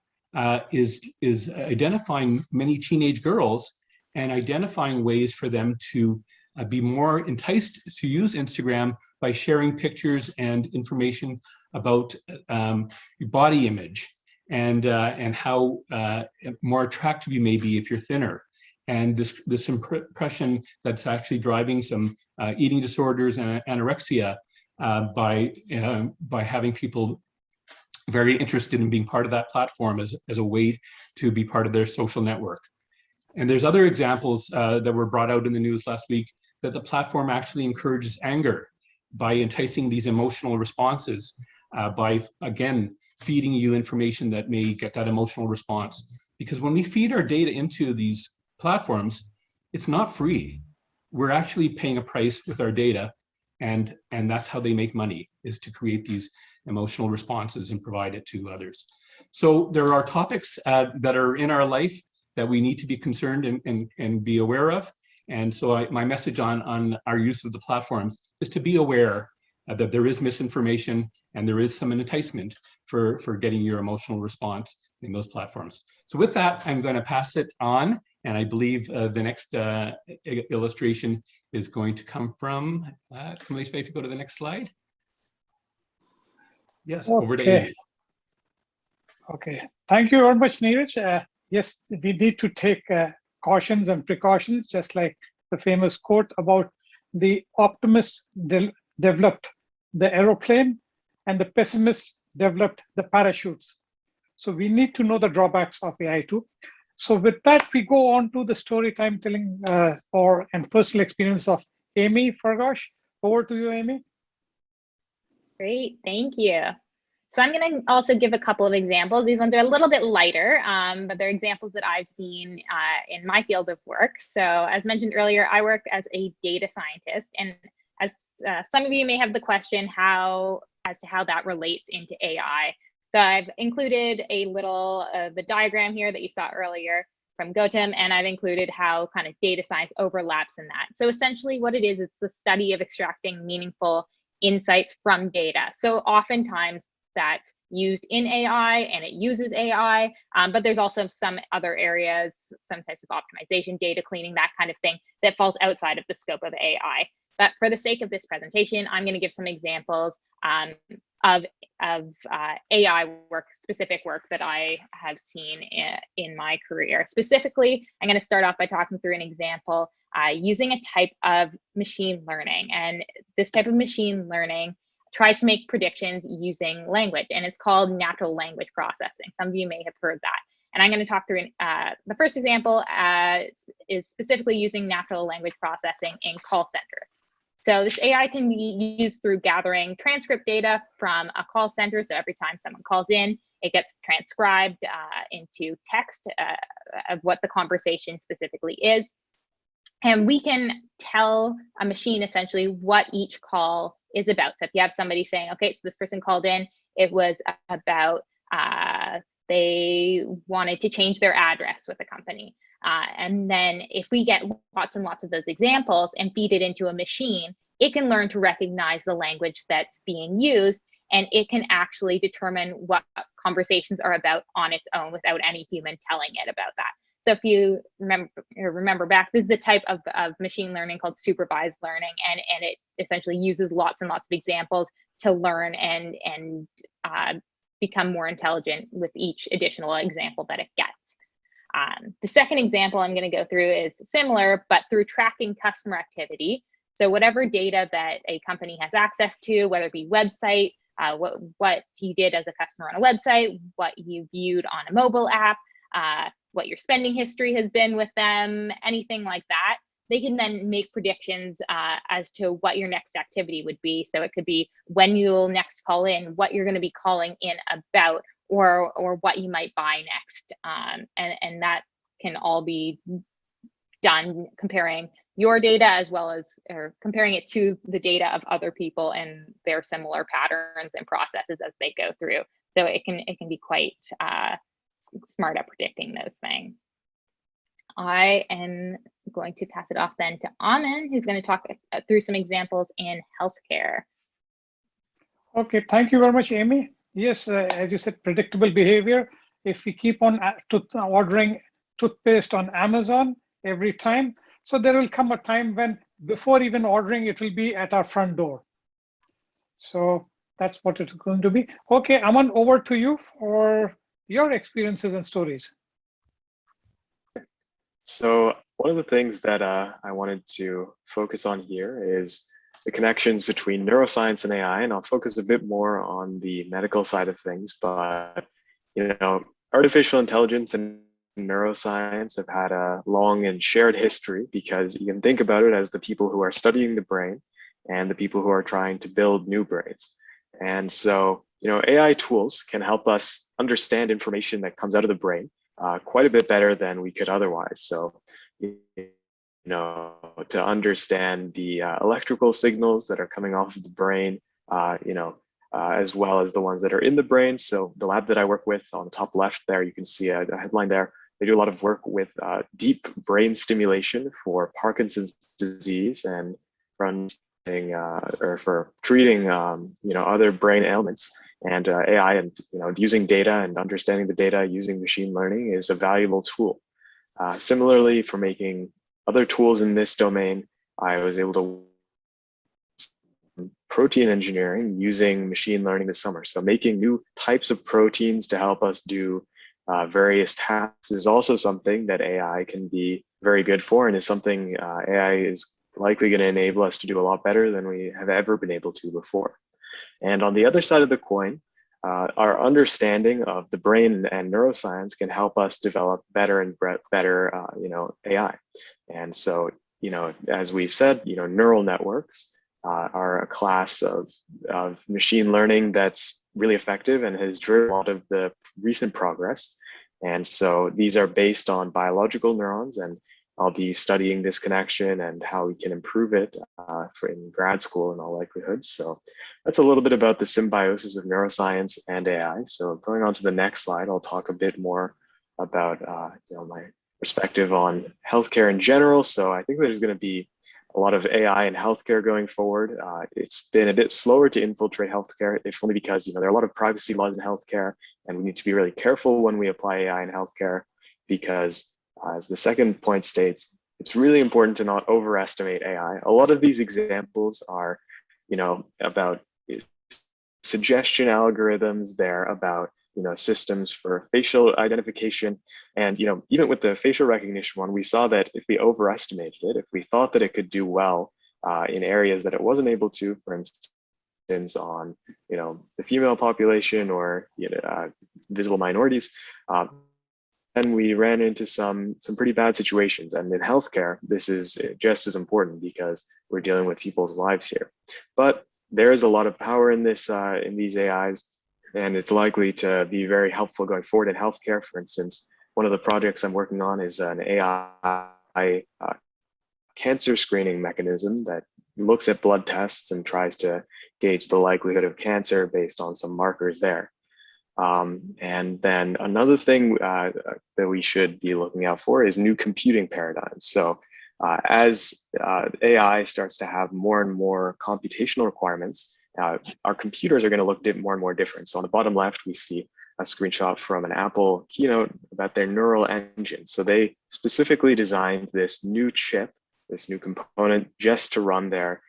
is identifying many teenage girls and identifying ways for them to be more enticed to use Instagram by sharing pictures and information about body image and how more attractive you may be if you're thinner, and this impression that's actually driving some eating disorders and anorexia by having people very interested in being part of that platform as a way to be part of their social network. And there's other examples that were brought out in the news last week that the platform actually encourages anger by enticing these emotional responses, by, again, feeding you information that may get that emotional response. Because when we feed our data into these platforms, it's not free. We're actually paying a price with our data, and that's how they make money, is to create these emotional responses and provide it to others. So there are topics that are in our life that we need to be concerned and be aware of. And so my message on our use of the platforms is to be aware that there is misinformation and there is some enticement for getting your emotional response in those platforms. So with that, I'm going to pass it on. And I believe the next illustration is going to come from, Kamlesh, if you go to the next slide. Yes, over to Amy. Okay, thank you very much, Neeraj. Yes, we need to take cautions and precautions, just like the famous quote about the optimist developed the aeroplane and the pessimist developed the parachutes. So we need to know the drawbacks of AI too. So with that, we go on to the story time telling and personal experience of Amy Fargosh. Over to you, Amy. Great, thank you. So I'm going to also give a couple of examples. These ones are a little bit lighter, but they're examples that I've seen in my field of work. So as mentioned earlier, I work as a data scientist, and as some of you may have the question as to how that relates into AI. So I've included a little the diagram here that you saw earlier from Gautam, and I've included how kind of data science overlaps in that. So essentially what it is, it's the study of extracting meaningful insights from data. So oftentimes that's used in AI and it uses AI, but there's also some other areas, some types of optimization, data cleaning, that kind of thing that falls outside of the scope of AI. But for the sake of this presentation, I'm going to give some examples of AI work, specific work that I have seen in my career. Specifically, I'm going to start off by talking through an example using a type of machine learning. And this type of machine learning tries to make predictions using language, and it's called natural language processing. Some of you may have heard that. And I'm going to talk through the first example is specifically using natural language processing in call centers. So this AI can be used through gathering transcript data from a call center. So every time someone calls in, it gets transcribed into text of what the conversation specifically is. And we can tell a machine essentially what each call is about. So if you have somebody saying, okay, so this person called in, it was about they wanted to change their address with the company. And then if we get lots and lots of those examples and feed it into a machine, it can learn to recognize the language that's being used, and it can actually determine what conversations are about on its own without any human telling it about that. So if you remember back, this is a type of machine learning called supervised learning, and it essentially uses lots and lots of examples to learn and become more intelligent with each additional example that it gets. The second example I'm going to go through is similar, but through tracking customer activity. So whatever data that a company has access to, whether it be website, what you did as a customer on a website, what you viewed on a mobile app, what your spending history has been with them, anything like that, they can then make predictions as to what your next activity would be. So it could be when you'll next call in, what you're going to be calling in about, or what you might buy next. And that can all be done comparing your data as well as, or comparing it to the data of other people and their similar patterns and processes as they go through. So it can be quite smart at predicting those things. I am going to pass it off then to Aman, who's going to talk through some examples in healthcare. Okay, thank you very much, Amy. Yes, as you said, predictable behavior. If we keep on ordering toothpaste on Amazon every time, so there will come a time when before even ordering, it will be at our front door. So that's what it's going to be. Okay, Aman, over to you for your experiences and stories. So one of the things that I wanted to focus on here is the connections between neuroscience and AI, and I'll focus a bit more on the medical side of things. But artificial intelligence and neuroscience have had a long and shared history, because you can think about it as the people who are studying the brain and the people who are trying to build new brains. And so, AI tools can help us understand information that comes out of the brain quite a bit better than we could otherwise. So, to understand the electrical signals that are coming off of the brain, as well as the ones that are in the brain. So the lab that I work with, on the top left there, you can see a headline there. They do a lot of work with deep brain stimulation for Parkinson's disease and for treating other brain ailments. And AI and using data and understanding the data using machine learning is a valuable tool. Similarly, for making other tools in this domain, I was able to protein engineering using machine learning this summer. So making new types of proteins to help us do various tasks is also something that AI can be very good for, and is something AI is likely going to enable us to do a lot better than we have ever been able to before. And on the other side of the coin, our understanding of the brain and neuroscience can help us develop better and better, AI. And so, as we've said, neural networks are a class of machine learning that's really effective and has driven a lot of the recent progress. And so these are based on biological neurons, and I'll be studying this connection and how we can improve it in grad school in all likelihood. So that's a little bit about the symbiosis of neuroscience and AI. So going on to the next slide, I'll talk a bit more about my perspective on healthcare in general. So I think there's going to be a lot of AI in healthcare going forward. It's been a bit slower to infiltrate healthcare, if only because there are a lot of privacy laws in healthcare, and we need to be really careful when we apply AI in healthcare, because as the second point states, it's really important to not overestimate AI. A lot of these examples are, about suggestion algorithms. They're about, systems for facial identification. And, even with the facial recognition one, we saw that if we overestimated it, if we thought that it could do well in areas that it wasn't able to, for instance, on, the female population or, visible minorities, and we ran into some pretty bad situations. And in healthcare, this is just as important, because we're dealing with people's lives here. But there is a lot of power in this, in these AIs, and it's likely to be very helpful going forward in healthcare. For instance, one of the projects I'm working on is an AI cancer screening mechanism that looks at blood tests and tries to gauge the likelihood of cancer based on some markers there. And then another thing that we should be looking out for is new computing paradigms. So as AI starts to have more and more computational requirements, our computers are going to look more and more different. So on the bottom left, we see a screenshot from an Apple keynote about their neural engine. So they specifically designed this new chip, this new component, just to run their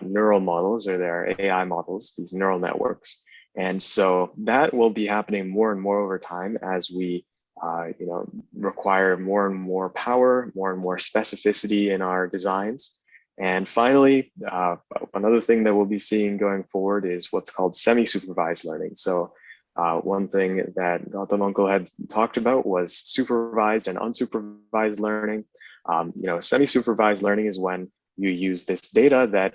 neural models, or their AI models, these neural networks. And so that will be happening more and more over time as we require more and more power, more and more specificity in our designs. And finally, another thing that we'll be seeing going forward is what's called semi-supervised learning. So one thing that Gautam Uncle had talked about was supervised and unsupervised learning. Semi-supervised learning is when you use this data that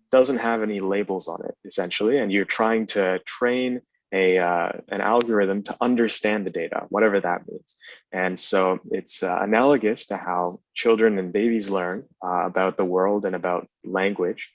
doesn't have any labels on it, essentially, and you're trying to train an algorithm to understand the data, whatever that means. And so it's analogous to how children and babies learn about the world and about language.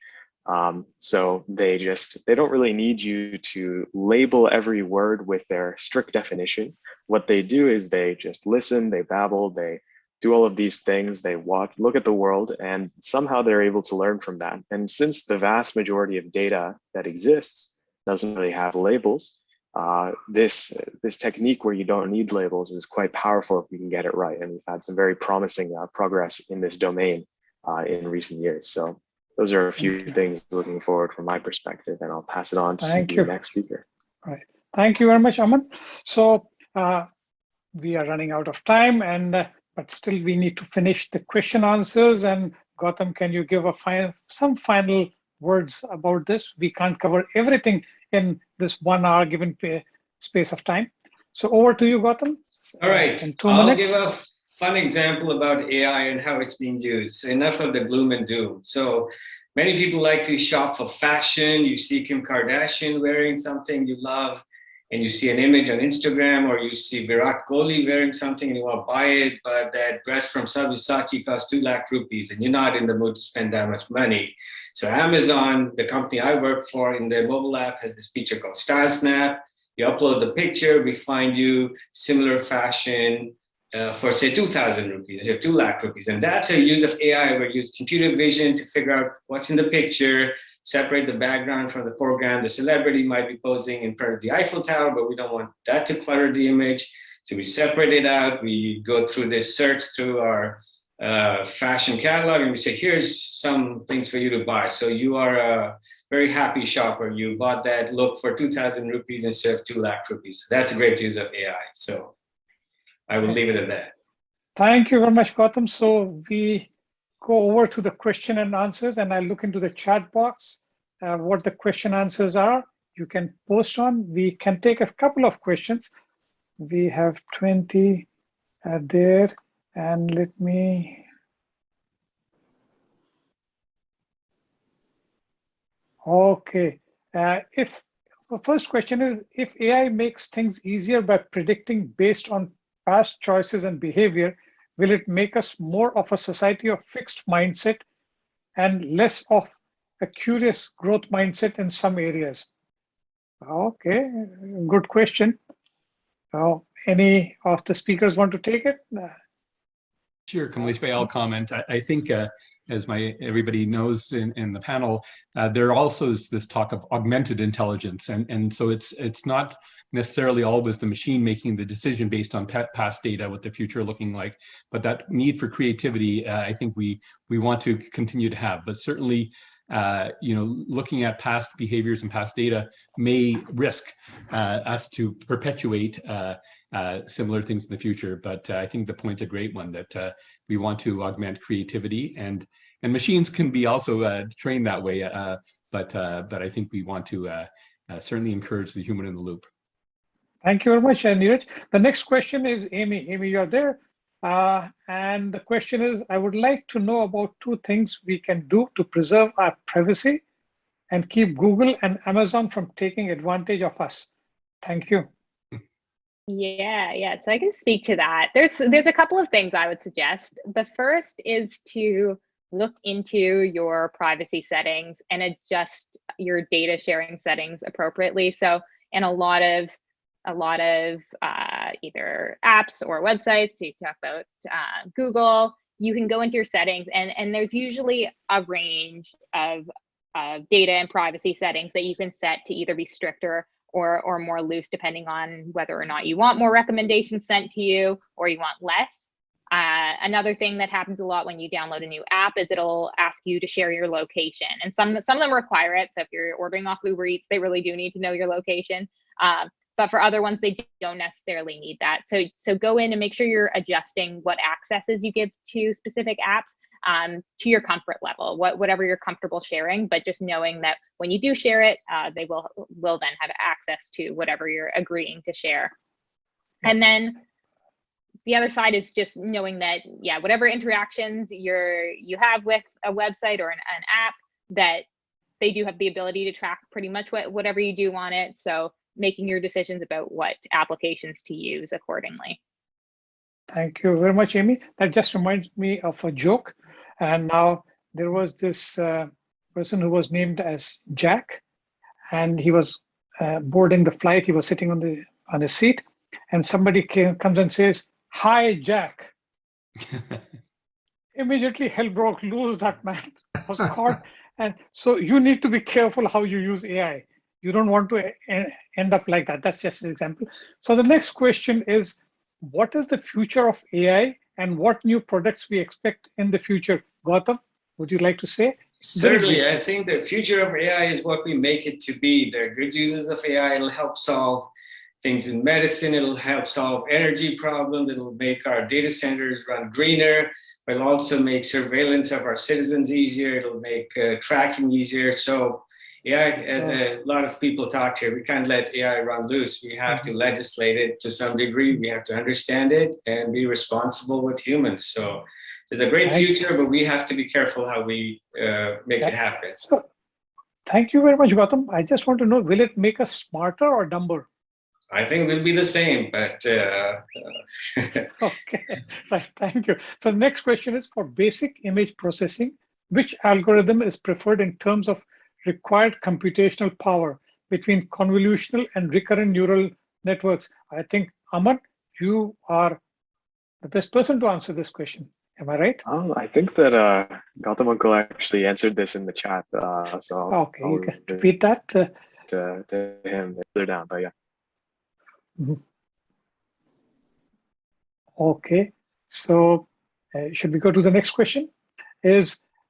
So they don't really need you to label every word with their strict definition. What they do is they just listen, they babble, they do all of these things, they look at the world, and somehow they're able to learn from that. And since the vast majority of data that exists doesn't really have labels, this technique where you don't need labels is quite powerful if we can get it right. And we've had some very promising progress in this domain in recent years. So those are a few things looking forward from my perspective, and I'll pass it on to the next speaker. Right. Thank you very much, Aman. So we are running out of time, and but still we need to finish the question answers. And Gautam, can you give some final words about this? We can't cover everything in this 1 hour given space of time. So over to you, Gautam. All right, In 2 I'll minutes. give a fun example about AI and how it's being used. So enough of the gloom and doom. So many people like to shop for fashion. You see Kim Kardashian wearing something you love, and you see an image on Instagram, or you see Virat Kohli wearing something and you want to buy it, but that dress from Sabyasachi costs 2 lakh rupees and you're not in the mood to spend that much money. So Amazon, the company I work for, in their mobile app has this feature called Style Snap. You upload the picture, we find you similar fashion for say 2,000 rupees, or 2 lakh rupees. And that's a use of AI where you use computer vision to figure out what's in the picture, separate the background from the foreground. The celebrity might be posing in front of the Eiffel Tower, but we don't want that to clutter the image. So we separate it out. We go through this search through our fashion catalog, and we say, here's some things for you to buy. So you are a very happy shopper. You bought that look for 2,000 rupees instead of 2 lakh rupees. So that's a great use of AI. So I will leave it at that. Thank you very much, Gautam. So we go over to the question and answers, and I look into the chat box, what the question answers are. You can post on. We can take a couple of questions. We have 20 there, and let me. Okay. If the first question is, if AI makes things easier by predicting based on past choices and behavior, will it make us more of a society of fixed mindset and less of a curious growth mindset in some areas? Okay, good question. Any of the speakers want to take it? Sure, Kamlesh Bhai, I'll comment. I think, as everybody knows in the panel, there also is this talk of augmented intelligence, and so it's not necessarily always the machine making the decision based on past data, what the future looking like, but that need for creativity, I think we want to continue to have. But certainly, looking at past behaviors and past data may risk us to perpetuate similar things in the future. But I think the point's a great one, that we want to augment creativity, and machines can be also trained that way. But I think we want to certainly encourage the human in the loop. Thank you very much, Neeraj. The next question is Amy. Amy, you're there. And the question is, I would like to know about 2 things we can do to preserve our privacy and keep Google and Amazon from taking advantage of us. Thank you. Yeah. So I can speak to that. There's a couple of things I would suggest. The first is to look into your privacy settings and adjust your data sharing settings appropriately. So in a lot of either apps or websites, you talk about Google, you can go into your settings, and there's usually a range of data and privacy settings that you can set to either be stricter or more loose, depending on whether or not you want more recommendations sent to you or you want less. Another thing that happens a lot when you download a new app is it'll ask you to share your location, and some of them require it. So if you're ordering off Uber Eats, they really do need to know your location. But for other ones, they don't necessarily need that. So go in and make sure you're adjusting what accesses you give to specific apps to your comfort level, whatever you're comfortable sharing, but just knowing that when you do share it, they will then have access to whatever you're agreeing to share. And then the other side is just knowing that, whatever interactions you have with a website or an app, that they do have the ability to track pretty much whatever you do on it. So making your decisions about what applications to use accordingly. Thank you very much, Amy. That just reminds me of a joke. And now there was this person who was named as Jack, and he was boarding the flight. He was sitting on his seat, and somebody comes and says, "Hi, Jack." Immediately hell broke loose. That man was caught. And so you need to be careful how you use AI. You don't want to end up like that. That's just an example. So the next question is, what is the future of AI and what new products we expect in the future? Gautam, would you like to say? Certainly, I think the future of AI is what we make it to be. There are good uses of AI. It'll help solve things in medicine. It'll help solve energy problems. It'll make our data centers run greener, but it'll also make surveillance of our citizens easier. It'll make tracking easier. So AI, as a lot of people talk here, we can't let AI run loose. We have to legislate it to some degree. We have to understand it and be responsible with humans. So there's a great future, but we have to be careful how we make it happen. So, thank you very much, Gautam. I just want to know, will it make us smarter or dumber? I think we'll be the same, but Okay, right. Thank you. So the next question is for basic image processing, which algorithm is preferred in terms of required computational power between convolutional and recurrent neural networks? I think, Aman, you are the best person to answer this question. Am I right? I think that Gautam Uncle actually answered this in the chat. So Okay, you can repeat that. To him further down, but yeah. Okay, so should we go to the next question?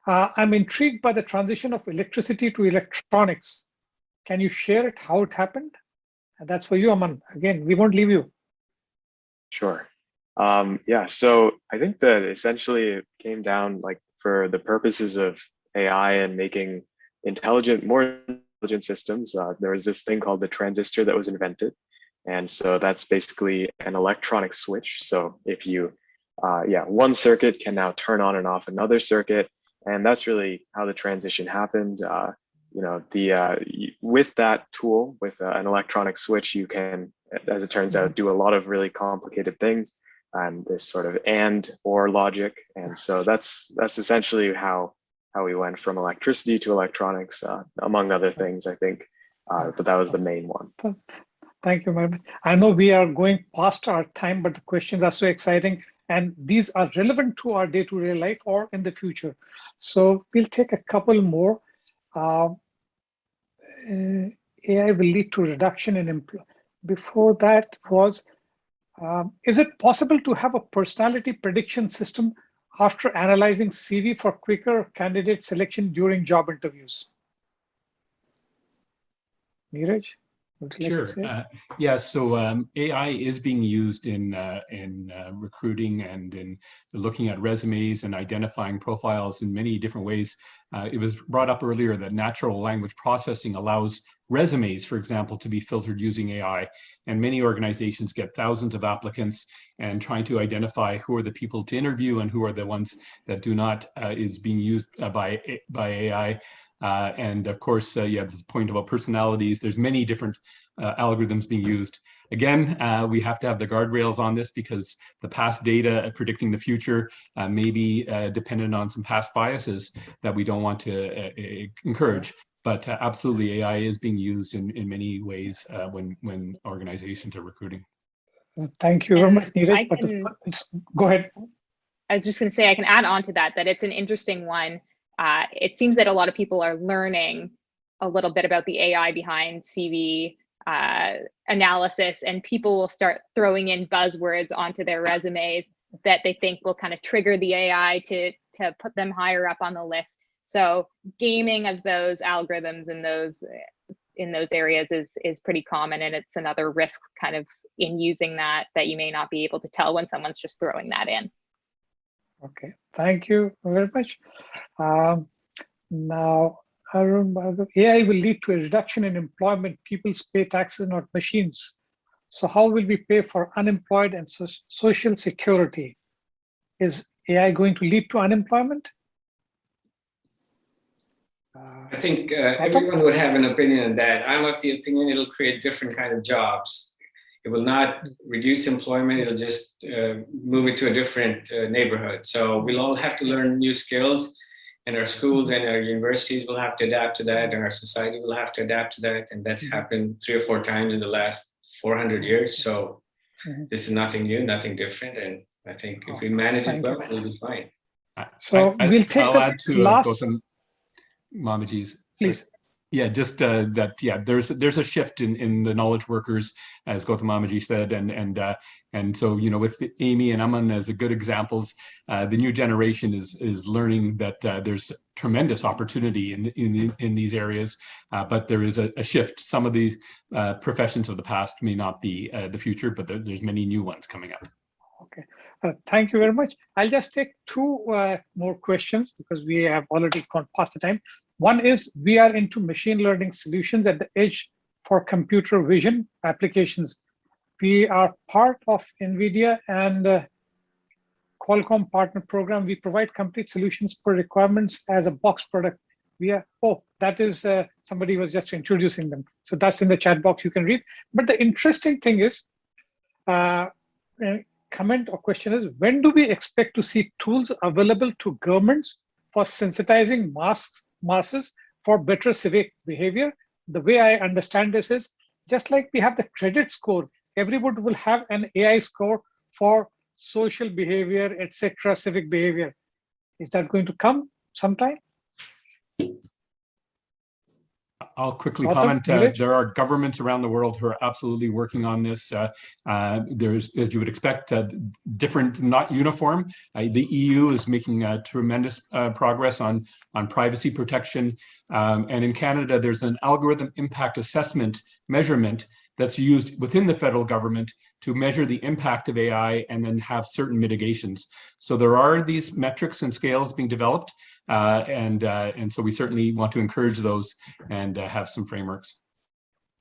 I'm intrigued by the transition of electricity to electronics. Can you share it, how it happened? And that's for you, Aman. Again, we won't leave you. Sure. Yeah, so I think that essentially it came down, like, for the purposes of AI and making more intelligent systems, there was this thing called the transistor that was invented. And so that's basically an electronic switch. So if you, one circuit can now turn on and off another circuit. And that's really how the transition happened. With that tool, with an electronic switch, you can, as it turns out, do a lot of really complicated things, and this sort of and/or logic. And so that's essentially how we went from electricity to electronics, among other things, I think, but that was the main one. Thank you, Madam. I know we are going past our time, but the questions are so exciting, and these are relevant to our day-to-day life or in the future. So we'll take a couple more. AI will lead to reduction in employment. Before that was, is it possible to have a personality prediction system after analyzing CV for quicker candidate selection during job interviews? Neeraj? Sure. So AI is being used in recruiting and in looking at resumes and identifying profiles in many different ways. It was brought up earlier that natural language processing allows resumes, for example, to be filtered using AI. And many organizations get thousands of applicants, and trying to identify who are the people to interview and who are the ones that do not is being used by AI. And of course, this point about personalities, there's many different algorithms being used. Again, we have to have the guardrails on this because the past data predicting the future may be dependent on some past biases that we don't want to encourage. But absolutely, AI is being used in many ways when organizations are recruiting. Thank you very much, Neeraj. Go ahead. I was just going to say, I can add on to that it's an interesting one. It seems that a lot of people are learning a little bit about the AI behind CV analysis, and people will start throwing in buzzwords onto their resumes that they think will kind of trigger the AI to put them higher up on the list. So gaming of those algorithms in those areas is pretty common, and it's another risk kind of in using that you may not be able to tell when someone's just throwing that in. Okay, thank you very much. Now, AI will lead to a reduction in employment. People pay taxes, not machines. So how will we pay for unemployed and social security? Is AI going to lead to unemployment? I think everyone would have an opinion on that. I'm of the opinion it'll create different kind of jobs. It will not reduce employment. It'll just move it to a different neighborhood. So we'll all have to learn new skills, and our schools and our universities will have to adapt to that, and our society will have to adapt to that. And that's happened 3 or 4 times in the last 400 years. So this is nothing new, nothing different. And I think if we manage it well, we'll be fine. So we'll take I'll add to last. Gautam Mamaji's. Please. Yeah, just that. Yeah, there's a shift in the knowledge workers, as Gautam Mamaji said, and so with Amy and Aman as good examples, the new generation is learning that there's tremendous opportunity in these areas, but there is a shift. Some of these professions of the past may not be the future, but there's many new ones coming up. Okay, thank you very much. I'll just take two more questions because we have already gone past the time. One is, we are into machine learning solutions at the edge for computer vision applications. We are part of NVIDIA and Qualcomm partner program. We provide complete solutions for requirements as a box product. That is, somebody was just introducing them. So that's in the chat box, you can read. But the interesting thing is, comment or question is, when do we expect to see tools available to governments for sensitizing masses for better civic behavior? The way I understand this is, just like we have the credit score, everybody will have an AI score for social behavior, etc., civic behavior. Is that going to come sometime? I'll quickly Gautam, comment. There are governments around the world who are absolutely working on this. There's, as you would expect, different, not uniform. The EU is making tremendous progress on privacy protection. And in Canada, there's an algorithm impact assessment measurement that's used within the federal government to measure the impact of AI and then have certain mitigations. So there are these metrics and scales being developed, and so we certainly want to encourage those and have some frameworks.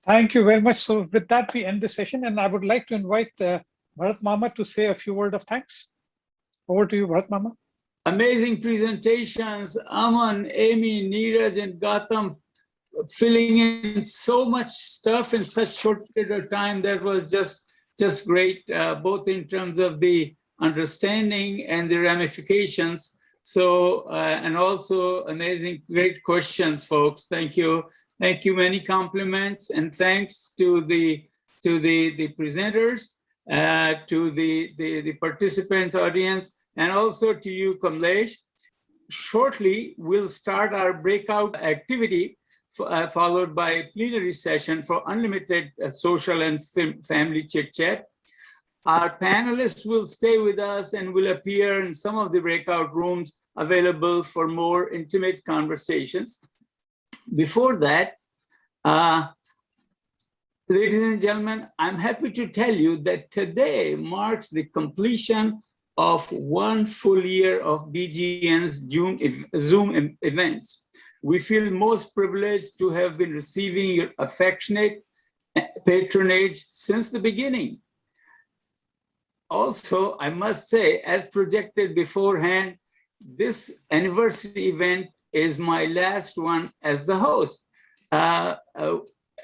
Thank you very much. So with that, we end the session, and I would like to invite Bharat Mama to say a few words of thanks. Over to you, Bharat Mama. Amazing presentations, Aman, Amy, Neeraj, and Gautam, filling in so much stuff in such short period of time. That was just great, both in terms of the understanding and the ramifications. So, and also amazing, great questions, folks. Thank you. Thank you. Many compliments and thanks to the presenters, to the participants, audience, and also to you, Kamlesh. Shortly, we'll start our breakout activity, followed by a plenary session for unlimited social and family chit-chat. Our panelists will stay with us and will appear in some of the breakout rooms available for more intimate conversations. Before that, ladies and gentlemen, I'm happy to tell you that today marks the completion of 1 full year of BGN's Zoom events. We feel most privileged to have been receiving your affectionate patronage since the beginning. Also, I must say, as projected beforehand, this anniversary event is my last one as the host.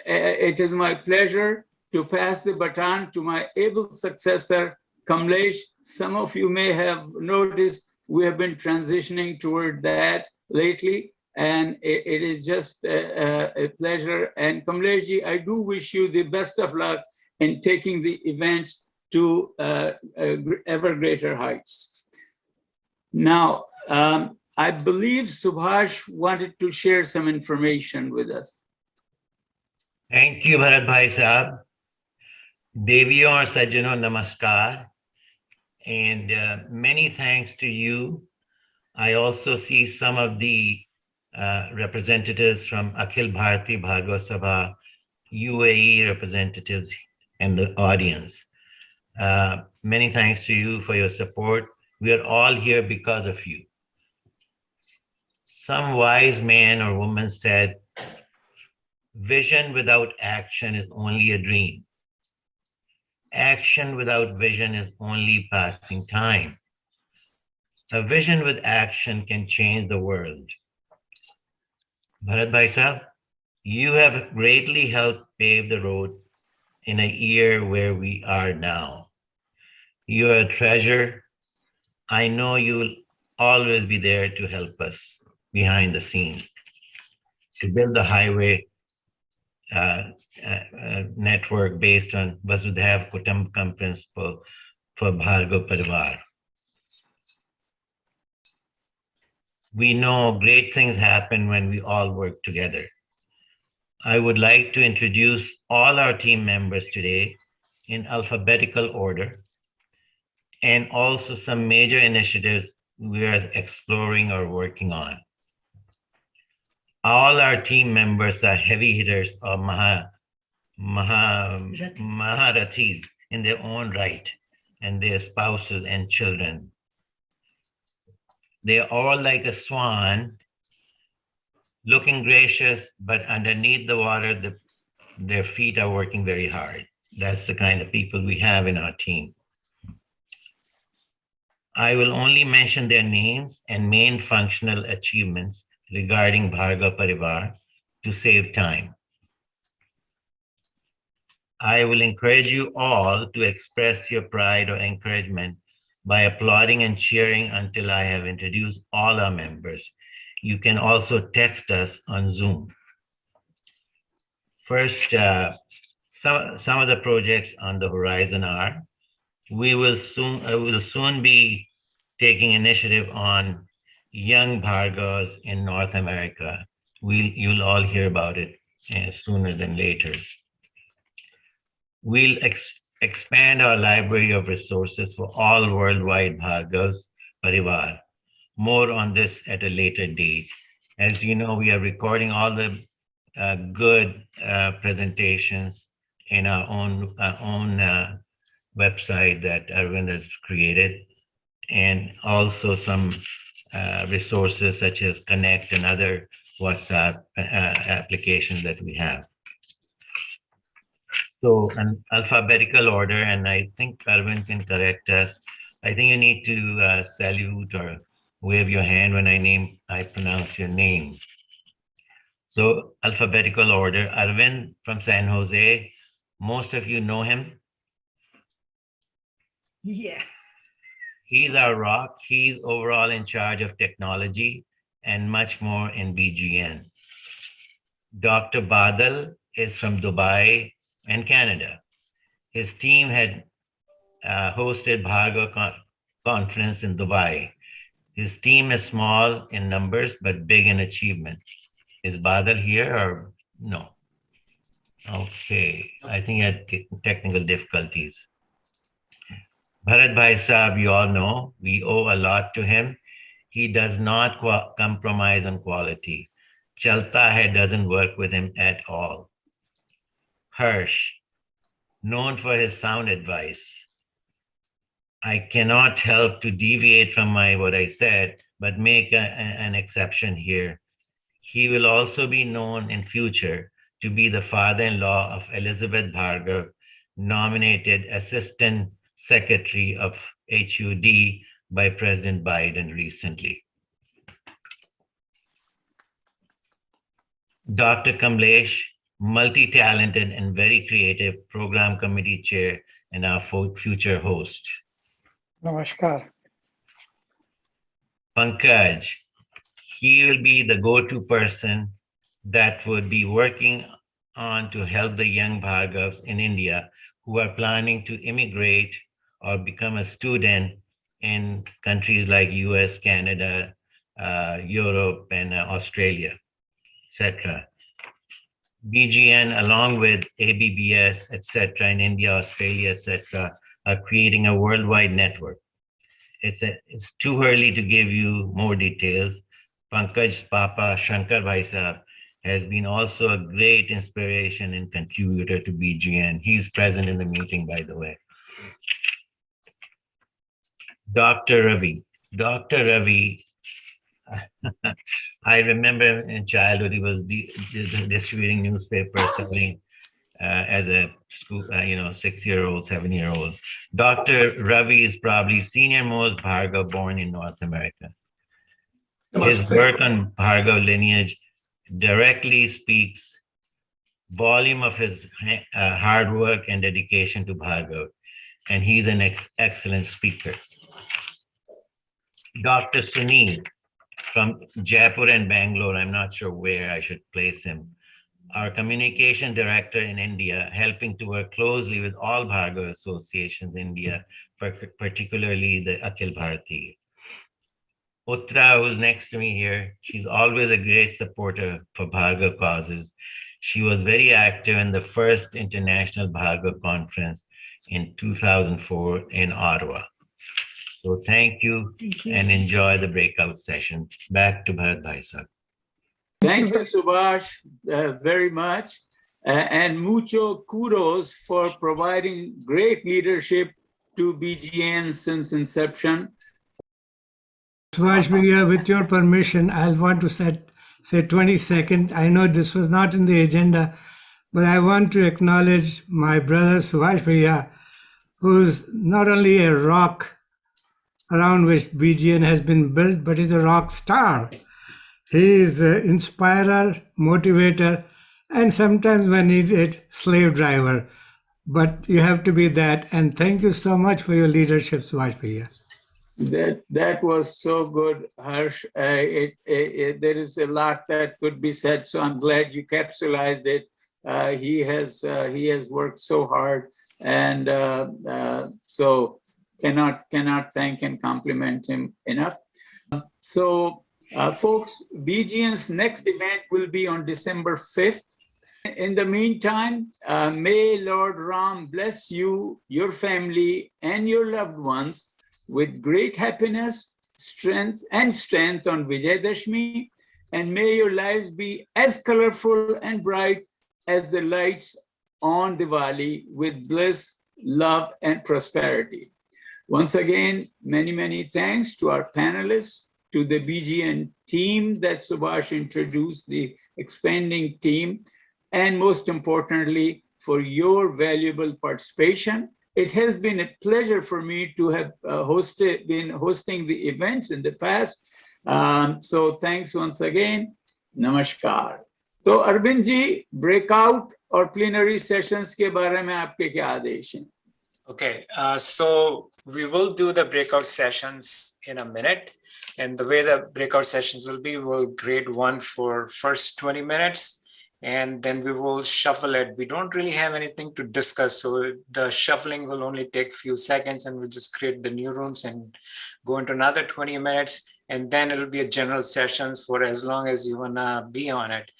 It is my pleasure to pass the baton to my able successor, Kamlesh. Some of you may have noticed we have been transitioning toward that lately, and it is just a pleasure. And Kamleshji, I do wish you the best of luck in taking the events to ever greater heights. Now, I believe Subhash wanted to share some information with us. Thank you, Bharat Bhai Sahab. Deviyon aur Sajjano, namaskar. And many thanks to you. I also see some of the representatives from Akhil Bharati Bhargava Sabha, UAE representatives and the audience. Many thanks to you for your support. We are all here because of you. Some wise man or woman said, vision without action is only a dream. Action without vision is only passing time. A vision with action can change the world. Bharat Bhai Sahab, you have greatly helped pave the road in a year where we are now. You are a treasure. I know you will always be there to help us behind the scenes to build the highway network based on Vasudhaiv Kutumbakam principle for Bhargav Parivar. We know great things happen when we all work together. I would like to introduce all our team members today in alphabetical order, and also some major initiatives we are exploring or working on. All our team members are heavy hitters or Maharathis in their own right, and their spouses and children. They're all like a swan, looking gracious, but underneath the water, their feet are working very hard. That's the kind of people we have in our team. I will only mention their names and main functional achievements regarding Bhargav Parivar to save time. I will encourage you all to express your pride or encouragement by applauding and cheering until I have introduced all our members. You can also text us on Zoom. First, some of the projects on the horizon are, we will soon be taking initiative on young Bhargavs in North America. You'll all hear about it sooner than later. We'll expand our library of resources for all worldwide Bhargavs Parivar. More on this at a later date. As you know, we are recording all the good presentations in our own website that Arvind has created, and also some resources such as Connect and other WhatsApp applications that we have. So an alphabetical order, and I think Arvind can correct us. I think you need to salute or wave your hand when I pronounce your name. So alphabetical order, Arvind from San Jose. Most of you know him. Yeah. He's our rock. He's overall in charge of technology and much more in BGN. Dr. Badal is from Dubai and Canada. His team had hosted Bhargav conference in Dubai. His team is small in numbers, but big in achievement. Is Badal here or no? Okay, I think he had technical difficulties. Bharat Bhai Saab, you all know, we owe a lot to him. He does not compromise on quality. Chalta Hai doesn't work with him at all. Harsh, known for his sound advice. I cannot help to deviate from what I said, but make an exception here. He will also be known in future to be the father-in-law of Elizabeth Bhargav, nominated Assistant Secretary of HUD by President Biden recently. Dr. Kamlesh, multi-talented and very creative program committee chair and our future host. Namaskar. Pankaj, he will be the go-to person that would be working on to help the young Bhargavs in India who are planning to immigrate or become a student in countries like US, Canada, Europe, and Australia, etc. BGN, along with ABBS, etc., in India, Australia, etc., are creating a worldwide network. It's too early to give you more details. Pankaj's Papa, Shankar Bhai Sahab, has been also a great inspiration and contributor to BGN. He's present in the meeting, by the way. Dr. Ravi. Dr. Ravi, I remember in childhood, he was distributing newspapers, selling as a school, 6-year-old, 7-year-old. Dr. Ravi is probably senior most Bhargav born in North America. His work on Bhargav lineage directly speaks volume of his hard work and dedication to Bhargav, and he's an excellent speaker. Dr. Sunil from Jaipur and Bangalore, I'm not sure where I should place him, our communication director in India, helping to work closely with all Bhargav associations in India, particularly the Akhil Bharati. Uttra, who's next to me here, she's always a great supporter for Bhargav causes. She was very active in the first International Bhargava Conference in 2004 in Ottawa. So thank you and enjoy the breakout session. Back to Bharat Bhai sir. Thank you, Subhash, very much. And mucho kudos for providing great leadership to BGN since inception. Subhash Bhaiya, with your permission, I'll want to say 20 seconds. I know this was not in the agenda, but I want to acknowledge my brother Subhash Bhaiya, who's not only a rock around which BGN has been built, but he's a rock star. He is an inspirer, motivator, and sometimes when needed, slave driver. But you have to be that. And thank you so much for your leadership, Subhash Bhaiya. That was so good, Harsh. There is a lot that could be said, so I'm glad you capsulized it. He has worked so hard, and so cannot thank and compliment him enough. So, folks, BGN's next event will be on December 5th. In the meantime, may Lord Ram bless you, your family, and your loved ones with great happiness, strength on Vijayadashmi, and may your lives be as colorful and bright as the lights on Diwali with bliss, love, and prosperity. Once again, many, many thanks to our panelists, to the BGN team that Subhash introduced, the expanding team, and most importantly, for your valuable participation. It has been a pleasure for me to have been hosting the events in the past. So thanks once again. Namaskar. So Arvind ji, breakout or plenary sessions ke baare mein aapke kya aadesh hain? Okay, so we will do the breakout sessions in a minute. And the way the breakout sessions will be, we'll grade one for first 20 minutes, and then we will shuffle it. We don't really have anything to discuss, so the shuffling will only take a few seconds, and we'll just create the new rooms and go into another 20 minutes. And then it'll be a general sessions for as long as you wanna be on it.